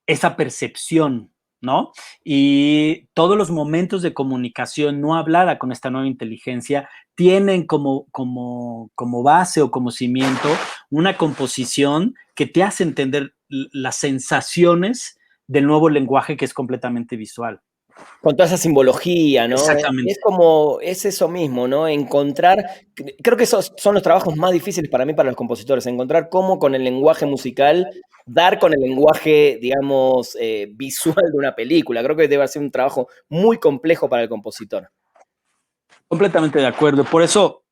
esa percepción, ¿no? Y todos los momentos de comunicación no hablada con esta nueva inteligencia tienen como base o como cimiento una composición que te hace entender las sensaciones del nuevo lenguaje que es completamente visual. Con toda esa simbología, ¿no? Exactamente. Es eso mismo, ¿no? Encontrar, creo que esos son los trabajos más difíciles para mí, para los compositores, encontrar cómo con el lenguaje musical dar con el lenguaje, digamos, visual de una película. Creo que debe ser un trabajo muy complejo para el compositor. Completamente de acuerdo. Por eso,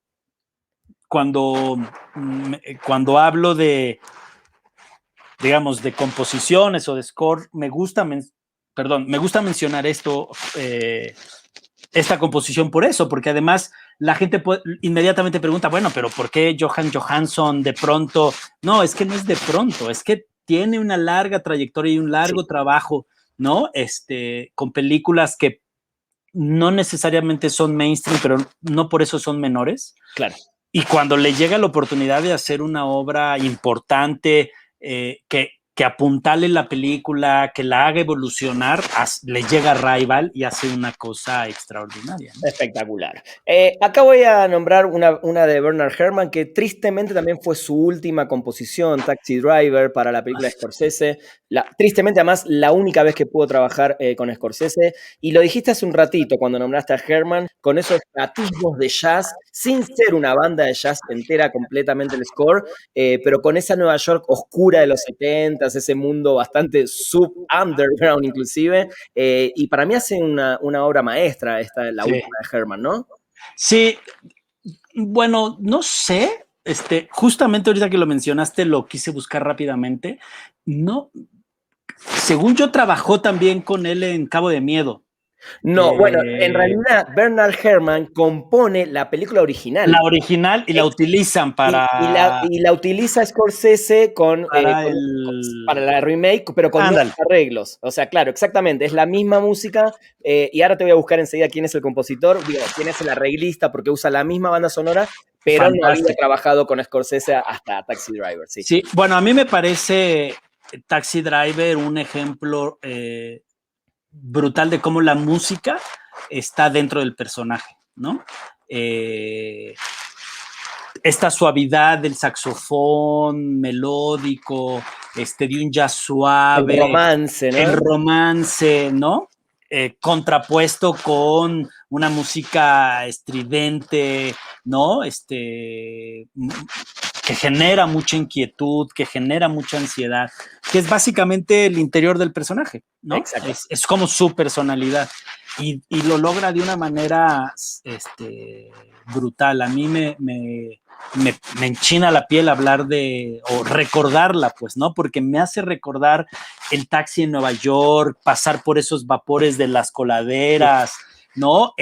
cuando, cuando hablo de, digamos, de composiciones o de score, me gusta mencionar esto, esta composición por eso, porque además la gente inmediatamente pregunta, bueno, pero ¿por qué Johan Johansson de pronto? No, es que no es de pronto, es que tiene una larga trayectoria y un largo trabajo, ¿no? Con películas que no necesariamente son mainstream, pero no por eso son menores. Claro. Y cuando le llega la oportunidad de hacer una obra importante, que apuntale la película, que la haga evolucionar, le llega Rival y hace una cosa extraordinaria, ¿no? Espectacular. Acá voy a nombrar una de Bernard Herrmann, que tristemente también fue su última composición, Taxi Driver, para la película de Scorsese. Tristemente, además, la única vez que pudo trabajar con Scorsese. Y lo dijiste hace un ratito, cuando nombraste a Herrmann, con esos atisbos de jazz, sin ser una banda de jazz entera completamente el score, pero con esa Nueva York oscura de los 70s, ese mundo bastante sub-underground inclusive. Y para mí hace una obra maestra esta, la última de Herrmann, ¿no? Sí, bueno, no sé, justamente ahorita que lo mencionaste lo quise buscar rápidamente. No, según yo trabajó también con él en Cabo de Miedo. No, bueno, en realidad Bernard Herrmann compone la película original. La original y la utilizan para... Y la utiliza Scorsese para la remake, pero con nuevos arreglos. O sea, claro, exactamente, es la misma música. Y ahora te voy a buscar enseguida quién es el compositor, digo, quién es el arreglista, porque usa la misma banda sonora, pero no había trabajado con Scorsese hasta Taxi Driver. Sí, sí, bueno, a mí me parece Taxi Driver un ejemplo brutal de cómo la música está dentro del personaje, ¿no? Esta suavidad del saxofón melódico, de un jazz suave. El romance, ¿no? El romance, ¿no? Contrapuesto con una música estridente, ¿no? Que genera mucha inquietud, que genera mucha ansiedad, que es básicamente el interior del personaje, ¿no? Es como su personalidad. Y lo logra de una manera brutal. A mí me enchina la piel hablar o recordarla, pues, ¿no? Porque me hace recordar el taxi en Nueva York, pasar por esos vapores de las coladeras, ¿no?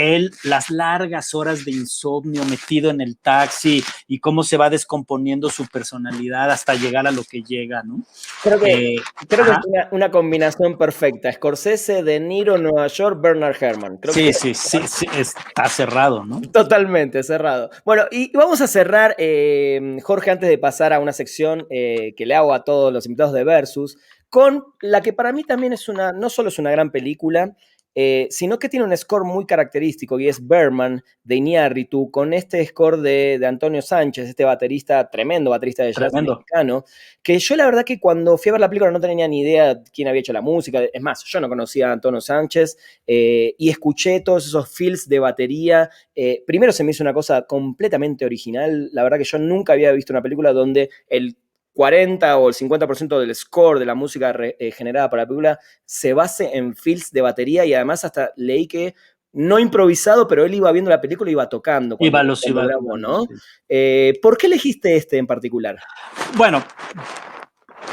Las largas horas de insomnio metido en el taxi y cómo se va descomponiendo su personalidad hasta llegar a lo que llega, ¿no? Creo que es una combinación perfecta. Scorsese, De Niro, Nueva York, Bernard Herrmann. Sí, está cerrado, ¿no? Totalmente cerrado. Bueno, y vamos a cerrar, Jorge, antes de pasar a una sección que le hago a todos los invitados de Versus, con la que para mí también no solo es una gran película, sino que tiene un score muy característico, y es Berman, de Iñárritu, con este score de Antonio Sánchez, este baterista, tremendo baterista de jazz mexicano, que yo la verdad que cuando fui a ver la película no tenía ni idea quién había hecho la música. Es más, yo no conocía a Antonio Sánchez, y escuché todos esos fills de batería. Primero se me hizo una cosa completamente original. La verdad que yo nunca había visto una película donde el 40 o el 50% del score de la música generada para la película se base en fills de batería, y además hasta leí que no improvisado, pero él iba viendo la película y iba tocando. ¿No? ¿Por qué elegiste este en particular? Bueno,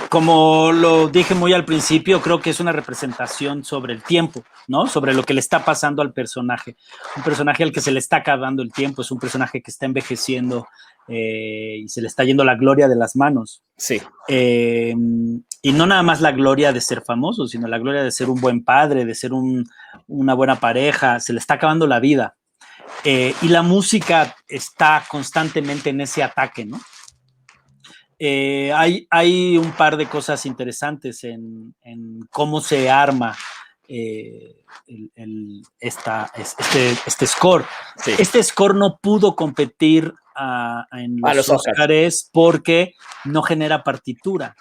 como lo dije muy al principio, creo que es una representación sobre el tiempo, ¿no? Sobre lo que le está pasando al personaje. Un personaje al que se le está acabando el tiempo, es un personaje que está envejeciendo y se le está yendo la gloria de las manos. Sí. Y no nada más la gloria de ser famoso, sino la gloria de ser un buen padre, de ser una buena pareja. Se le está acabando la vida. y la música está constantemente en ese ataque, ¿no? Hay un par de cosas interesantes en cómo se arma este score. Sí. Este score no pudo competir en los Óscares porque no genera partitura.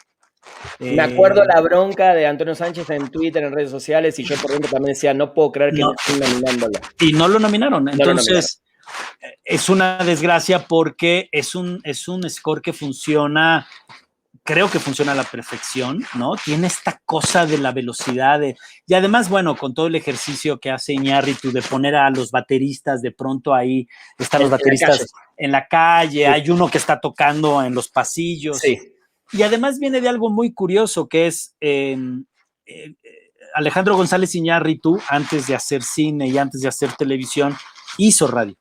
Me acuerdo la bronca de Antonio Sánchez en Twitter, en redes sociales, y yo por dentro también decía, no puedo creer que no estén nominándolo. Y no lo nominaron. Entonces, es una desgracia porque es un score que funciona, creo que funciona a la perfección, ¿no? Tiene esta cosa de la velocidad y además, bueno, con todo el ejercicio que hace Iñárritu de poner a los bateristas, de pronto ahí están los bateristas en la calle, sí. Hay uno que está tocando en los pasillos. Sí. Y además viene de algo muy curioso que es Alejandro González Iñárritu, antes de hacer cine y antes de hacer televisión, hizo radio.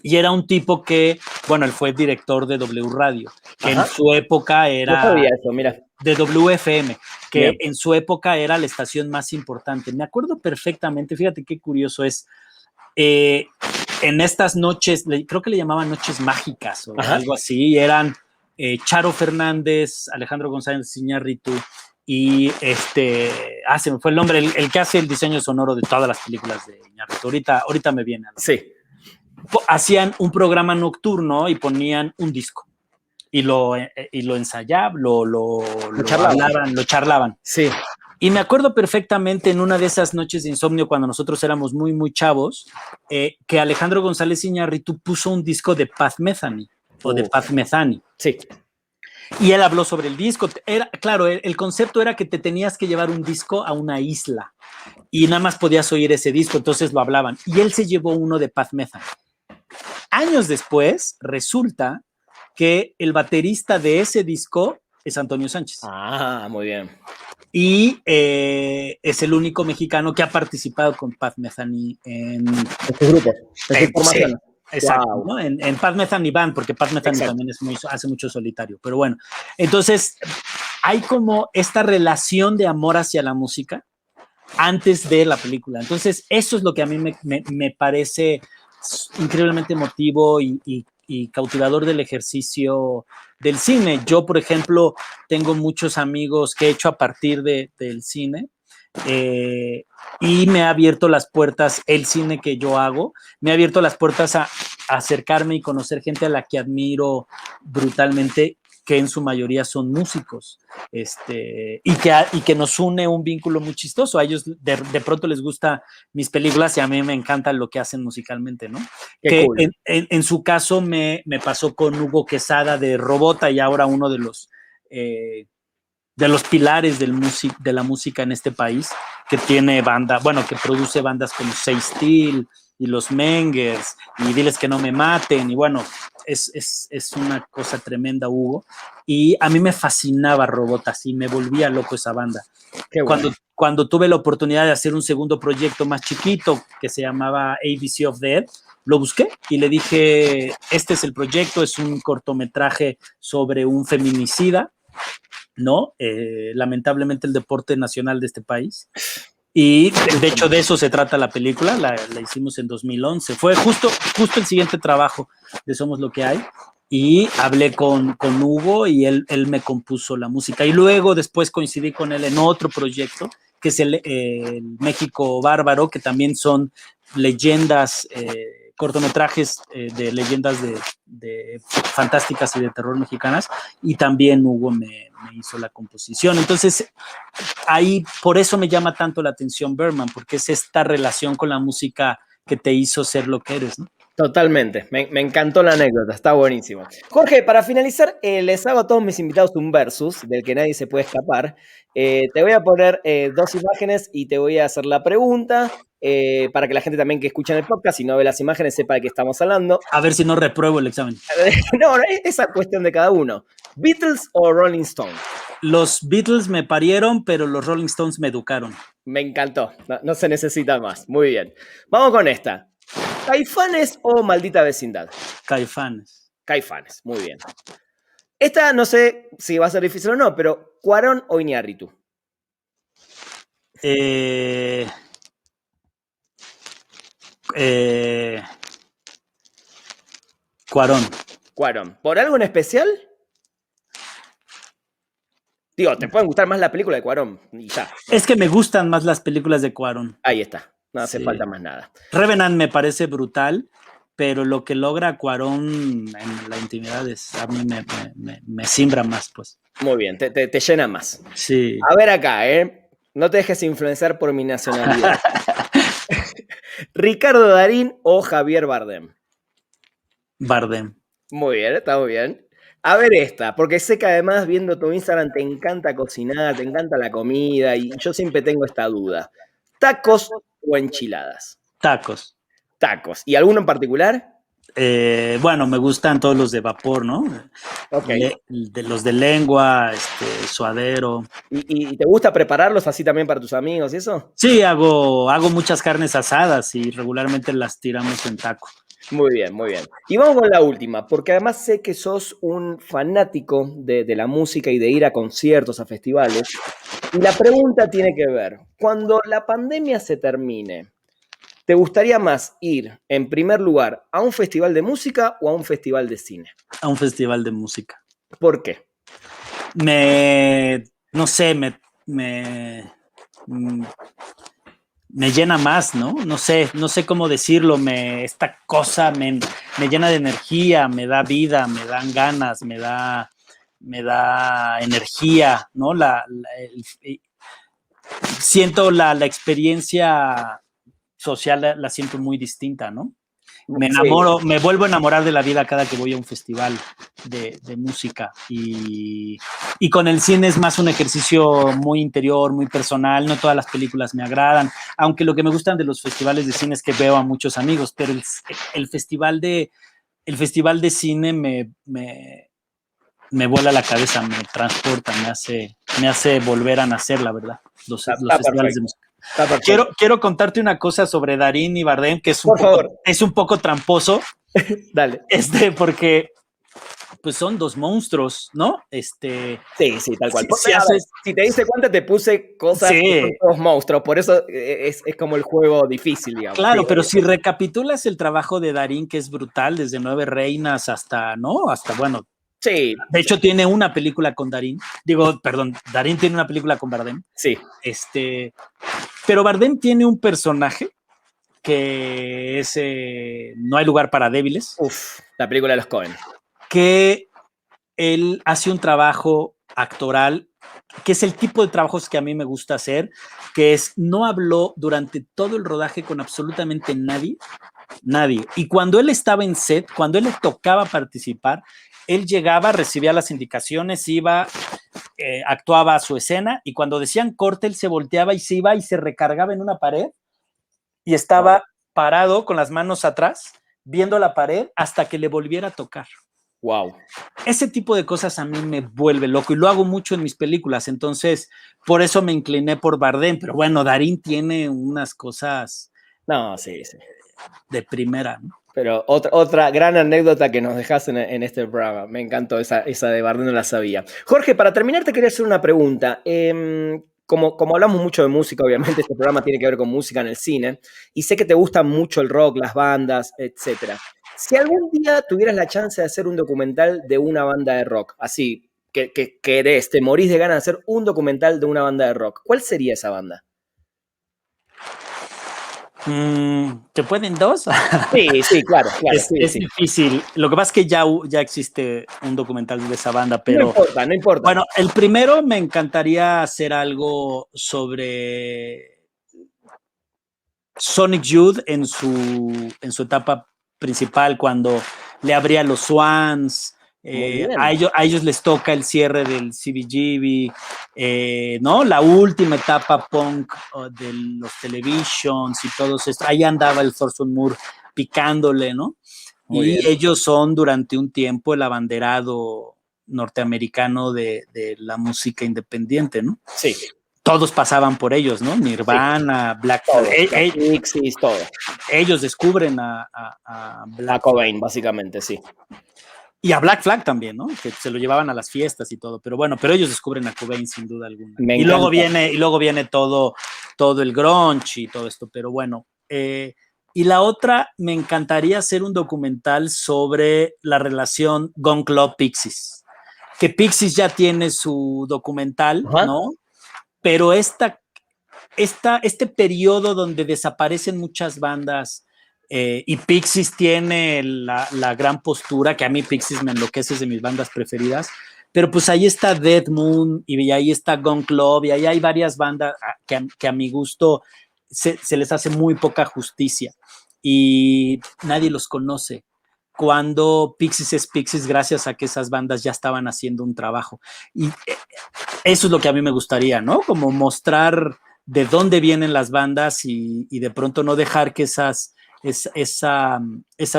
Y era un tipo que, bueno, él fue director de W Radio, que en su época era... No sabía eso, mira. De WFM, que en su época era la estación más importante. Me acuerdo perfectamente, fíjate qué curioso es, en estas noches, creo que le llamaban noches mágicas o algo así, eran Charo Fernández, Alejandro González Iñárritu y se me fue el nombre, el que hace el diseño sonoro de todas las películas de Iñárritu. Ahorita me viene. Sí. Hacían un programa nocturno y ponían un disco y lo ensayaban, lo charlaban. Sí. Y me acuerdo perfectamente en una de esas noches de insomnio cuando nosotros éramos muy, muy chavos, que Alejandro González Iñárritu puso un disco de Paz Metheny o de Paz Metheny. Sí. Y él habló sobre el disco. Claro, el concepto era que te tenías que llevar un disco a una isla y nada más podías oír ese disco, entonces lo hablaban. Y él se llevó uno de Paz Metheny. Años después, resulta que el baterista de ese disco es Antonio Sánchez. Ah, muy bien. Y es el único mexicano que ha participado con Paz Metheny en este grupo, en formación. Sí, exacto, ¿no? En Paz Metheny Band, porque Paz Metheny también hace mucho solitario. Pero bueno, entonces hay como esta relación de amor hacia la música antes de la película. Entonces, eso es lo que a mí me parece increíblemente emotivo y cautivador del ejercicio del cine. Yo, por ejemplo, tengo muchos amigos que he hecho a partir del cine y me ha abierto las puertas, el cine que yo hago, me ha abierto las puertas a acercarme y conocer gente a la que admiro brutalmente, que en su mayoría son músicos, y que nos une un vínculo muy chistoso. A ellos de pronto les gusta mis películas y a mí me encanta lo que hacen musicalmente, ¿no? Qué cool. En su caso me pasó con Hugo Quesada de Robota y ahora uno de los pilares de la música en este país, que tiene banda, bueno, que produce bandas como Say Steel y Los Mengers y Diles que no me maten, y bueno, es una cosa tremenda, Hugo, y a mí me fascinaba Robot, así me volvía loco esa banda. Qué bueno. Cuando tuve la oportunidad de hacer un segundo proyecto más chiquito que se llamaba ABC of Dead, lo busqué y le dije, este es el proyecto, es un cortometraje sobre un feminicida, ¿no? Lamentablemente el deporte nacional de este país. Y de hecho de eso se trata la película, la hicimos en 2011. Fue justo el siguiente trabajo de Somos lo que hay. Y hablé con Hugo y él me compuso la música. Y luego después coincidí con él en otro proyecto, que es el México Bárbaro, que también son leyendas, cortometrajes de leyendas de fantásticas y de terror mexicanas, y también Hugo me hizo la composición. Entonces, ahí por eso me llama tanto la atención Bergman, porque es esta relación con la música que te hizo ser lo que eres, ¿no? Totalmente, me encantó la anécdota, está buenísimo. Jorge, para finalizar, les hago a todos mis invitados un versus del que nadie se puede escapar. Te voy a poner 2 imágenes y te voy a hacer la pregunta para que la gente también que escucha en el podcast y no ve las imágenes sepa de qué estamos hablando. A ver si no repruebo el examen. No, esa cuestión de cada uno. ¿Beatles o Rolling Stones? Los Beatles me parieron, pero los Rolling Stones me educaron. Me encantó, no se necesita más. Muy bien. Vamos con esta. ¿Caifanes o Maldita Vecindad? Caifanes. Caifanes, muy bien. Esta no sé si va a ser difícil o no, pero ¿Cuarón o Iñárritu? Eh, Cuarón. Cuarón. ¿Por algo en especial? Digo, te pueden gustar más la película de Cuarón y ya. Es que me gustan más las películas de Cuarón. Ahí está. No hace Sí. falta más nada. Revenant me parece brutal, pero lo que logra Cuarón en la intimidad a mí me simbra más, pues. Muy bien, te llena más. Sí. A ver acá, ¿eh? No te dejes influenciar por mi nacionalidad. ¿Ricardo Darín o Javier Bardem? Bardem. Muy bien, está muy bien. A ver esta, porque sé que además viendo tu Instagram te encanta cocinar, te encanta la comida y yo siempre tengo esta duda. ¿Tacos o enchiladas? Tacos. Tacos. ¿Y alguno en particular? Bueno, me gustan todos los de vapor, ¿no? Ok. De los de lengua, suadero. ¿Y te gusta prepararlos así también para tus amigos y eso? Sí, hago muchas carnes asadas y regularmente las tiramos en taco. Muy bien, muy bien. Y vamos con la última, porque además sé que sos un fanático de la música y de ir a conciertos, a festivales. Y la pregunta tiene que ver, cuando la pandemia se termine, ¿te gustaría más ir, en primer lugar, a un festival de música o a un festival de cine? A un festival de música. ¿Por qué? No sé, me llena más, ¿no? No sé cómo decirlo, esta cosa me llena de energía, me da vida, me dan ganas, me da energía, ¿no? Siento la experiencia social, la siento muy distinta, ¿no? Me enamoro, me vuelvo a enamorar de la vida cada que voy a un festival de música y con el cine es más un ejercicio muy interior, muy personal, no todas las películas me agradan, aunque lo que me gustan de los festivales de cine es que veo a muchos amigos, pero el festival de cine me vuela la cabeza, me transporta, me hace volver a nacer, la verdad, los festivales de música. Quiero contarte una cosa sobre Darín y Bardem, que es un poco tramposo. Dale. Porque pues son dos monstruos, ¿no? Sí, tal cual. Si te diste cuenta, te puse cosas que son todos monstruos, por eso es como el juego difícil, digamos. Claro, sí, pero si recapitulas el trabajo de Darín, que es brutal, desde Nueve Reinas hasta, ¿no? Hasta, bueno. Sí. De hecho, tiene una película con Darín. Darín tiene una película con Bardem. Sí. Pero Bardem tiene un personaje que es No hay lugar para débiles. Uf, la película de los Coen. Que él hace un trabajo actoral, que es el tipo de trabajos que a mí me gusta hacer, que es, no habló durante todo el rodaje con absolutamente nadie. Y cuando él estaba en set, cuando él le tocaba participar, él llegaba, recibía las indicaciones, iba, actuaba su escena, y cuando decían corte, él se volteaba y se iba y se recargaba en una pared y estaba parado con las manos atrás, viendo la pared hasta que le volviera a tocar. Wow. Ese tipo de cosas a mí me vuelve loco y lo hago mucho en mis películas, entonces por eso me incliné por Bardem, pero bueno, Darín tiene unas cosas sí. De primera, ¿no? Pero otra gran anécdota que nos dejas en este programa, me encantó, esa de Bardem no la sabía. Jorge, para terminar te quería hacer una pregunta. Como hablamos mucho de música, obviamente este programa tiene que ver con música en el cine, y sé que te gusta mucho el rock, las bandas, etc. Si algún día tuvieras la chance de hacer un documental de una banda de rock, así, que querés, te morís de ganas de hacer un documental de una banda de rock, ¿cuál sería esa banda? ¿Te pueden dos? Sí, claro. Es difícil. Lo que pasa es que ya existe un documental de esa banda, pero... No importa. Bueno, el primero me encantaría hacer algo sobre Sonic Youth en su etapa principal, cuando le abría los Swans. A ellos les toca el cierre del CBGB, ¿no? La última etapa punk de los televisions y todos estos. Ahí andaba el Thurston Moore picándole, ¿no? Ellos son durante un tiempo el abanderado norteamericano de la música independiente, ¿no? Sí. Todos pasaban por ellos, ¿no? Nirvana, sí. Black Flag, Pixies, todo. Ellos descubren a Black Cobain, básicamente, sí. Y a Black Flag también, ¿no? Que se lo llevaban a las fiestas y todo. Pero bueno, ellos descubren a Cobain sin duda alguna. Y luego viene todo el grunge y todo esto. Pero bueno, Y la otra, me encantaría hacer un documental sobre la relación Gun Club Pixies, que Pixies ya tiene su documental, Ajá. ¿no? Pero este periodo donde desaparecen muchas bandas y Pixies tiene la gran postura, que a mí Pixies me enloquece, es de mis bandas preferidas, pero pues ahí está Dead Moon y ahí está Gun Club y ahí hay varias bandas que a mi gusto se les hace muy poca justicia y nadie los conoce. Cuando Pixies es Pixies, gracias a que esas bandas ya estaban haciendo un trabajo. Y eso es lo que a mí me gustaría, ¿no? Como mostrar de dónde vienen las bandas y de pronto no dejar que esas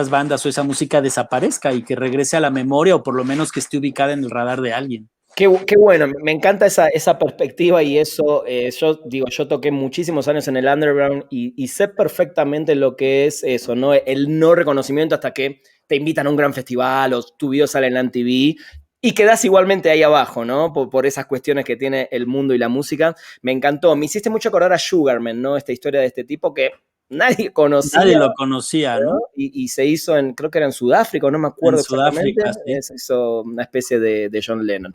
bandas o esa música desaparezca y que regrese a la memoria o por lo menos que esté ubicada en el radar de alguien. Qué bueno, me encanta esa perspectiva y eso, yo toqué muchísimos años en el underground y sé perfectamente lo que es eso, ¿no? El no reconocimiento hasta que te invitan a un gran festival o tu video sale en la MTV y quedas igualmente ahí abajo, ¿no? Por esas cuestiones que tiene el mundo y la música. Me encantó, me hiciste mucho acordar a Sugarman, ¿no? Esta historia de este tipo que nadie Nadie conocía, lo conocía, ¿no? y se hizo creo que era en Sudáfrica, no me En acuerdo exactamente, Sudáfrica, sí. se hizo una especie de John Lennon.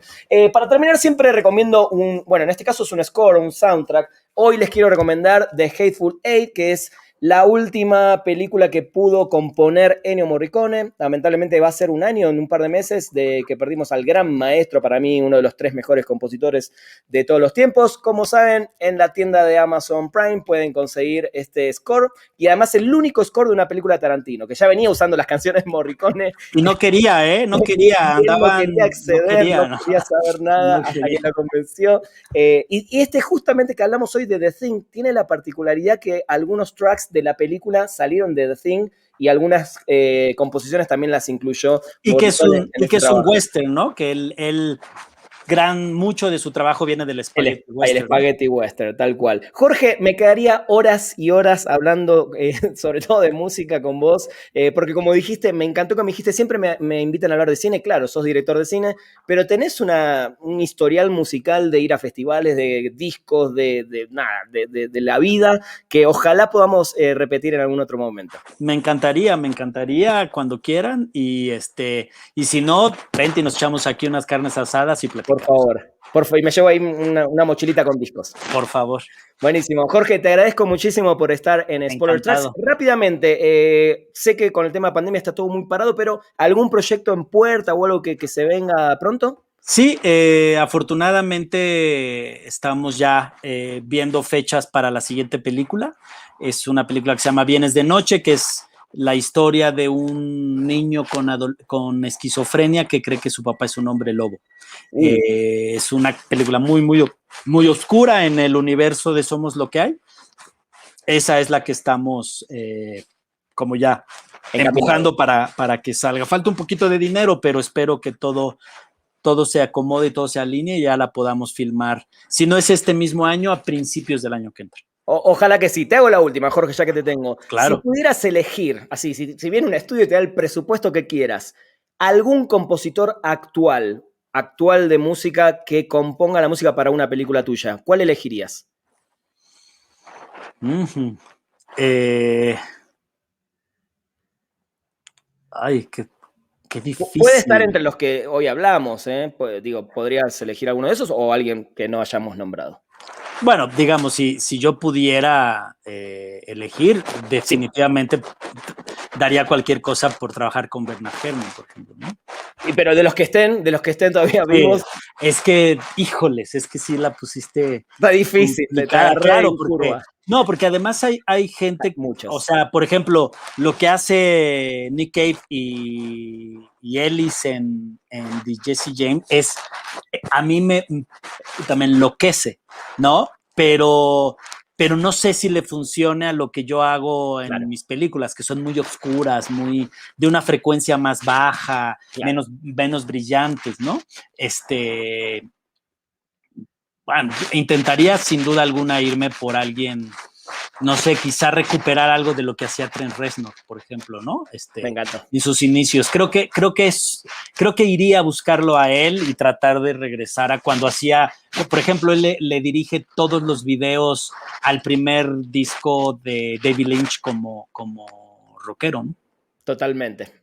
Para terminar siempre recomiendo bueno, en este caso es un score, un soundtrack. Hoy les quiero recomendar The Hateful Eight, que es la última película que pudo componer Ennio Morricone. Lamentablemente va a ser un año, en un par de meses, de que perdimos al gran maestro, para mí uno de los 3 mejores compositores de todos los tiempos. Como saben, en la tienda de Amazon Prime pueden conseguir este score y además el único score de una película de Tarantino, que ya venía usando las canciones de Morricone. Y no quería, ¿eh? No quería, Él no andaban, quería acceder, no no, quería saber nada no hasta que quería. la convenció. Y este justamente que hablamos hoy de The Thing, tiene la particularidad que algunos tracks de la película salieron de The Thing y algunas composiciones también las incluyó Y que es Morricone un, en y que este es un trabajo. western, ¿no? Que mucho de su trabajo viene del spaghetti El western, ¿no? Spaghetti Western, tal cual. Jorge, me quedaría horas y horas hablando sobre todo de música con vos, porque como dijiste, me encantó que me dijiste, siempre me invitan a hablar de cine, claro, sos director de cine, pero tenés un historial musical de ir a festivales, de discos, de la vida, que ojalá podamos repetir en algún otro momento. Me encantaría cuando quieran y si no, vente y nos echamos aquí unas carnes asadas y Por platicamos. favor. Por favor, y me llevo ahí una mochilita con discos. Por favor, Buenísimo. Jorge, te agradezco muchísimo por estar en Spoiler Tracks. encantado. Rápidamente, sé que con el tema de pandemia está todo muy parado, pero ¿algún proyecto en puerta o algo que se venga pronto? Sí, afortunadamente estamos ya viendo fechas para la siguiente película. Es una película que se llama Vienes de Noche, que es la historia de un niño con esquizofrenia que cree que su papá es un hombre lobo. Uh, Es una película muy oscura en el universo de Somos lo que hay. Esa es la que estamos como ya empujando para que salga. Falta un poquito de dinero, pero espero que todo se acomode y todo se alinee y ya la podamos filmar. Si no es este mismo año, a principios del año que entra. Ojalá que sí. Te hago la última, Jorge, ya que te tengo. Si Claro. pudieras elegir, así, si viene un estudio y te da el presupuesto que quieras, algún compositor actual de música que componga la música para una película tuya, ¿cuál elegirías? Uh-huh. Ay, qué Puede estar difícil. entre los que hoy hablamos, ¿eh? Digo, podrías elegir alguno de esos o alguien que no hayamos nombrado. Bueno, digamos, si yo pudiera elegir, Sí. definitivamente daría cualquier cosa por trabajar con Bernard Herrmann, por ejemplo, ¿no? Pero de los que estén todavía Sí, vivos, es que, híjoles, es que sí la pusiste está difícil, te complicada, agarré claro, en curva. porque además hay gente, o Muchos. sea, por ejemplo, lo que hace Nick Cave y Ellis en The Jesse James a mí me enloquece, ¿no? Pero no sé si le funcione a lo que yo hago en Claro, mis películas, que son muy oscuras, de una frecuencia más baja, claro. menos brillantes, ¿no? Bueno, intentaría sin duda alguna irme por alguien. no sé, quizá recuperar algo de lo que hacía Trent Reznor, por ejemplo, ¿no? Me encantó. Y sus inicios. Creo que iría a buscarlo a él y tratar de regresar a cuando hacía, por ejemplo, él le dirige todos los videos al primer disco de David Lynch como rockero, ¿no? Totalmente.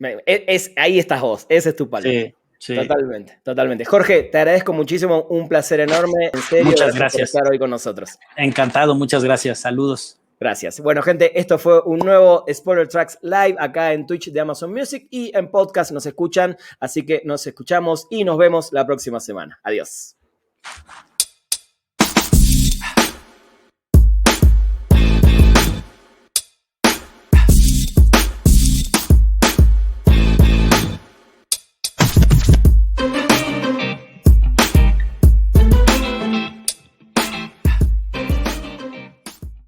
Ahí estás vos, ese es tu palo. Sí, sí. Totalmente, totalmente. Jorge, te agradezco muchísimo, un placer enorme. En serio, Muchas por gracias. estar hoy con nosotros. Encantado, muchas gracias. Saludos. Gracias. Bueno, gente, esto fue un nuevo Spoiler Tracks Live acá en Twitch de Amazon Music y en podcast nos escuchan, así que nos escuchamos y nos vemos la próxima semana. Adiós.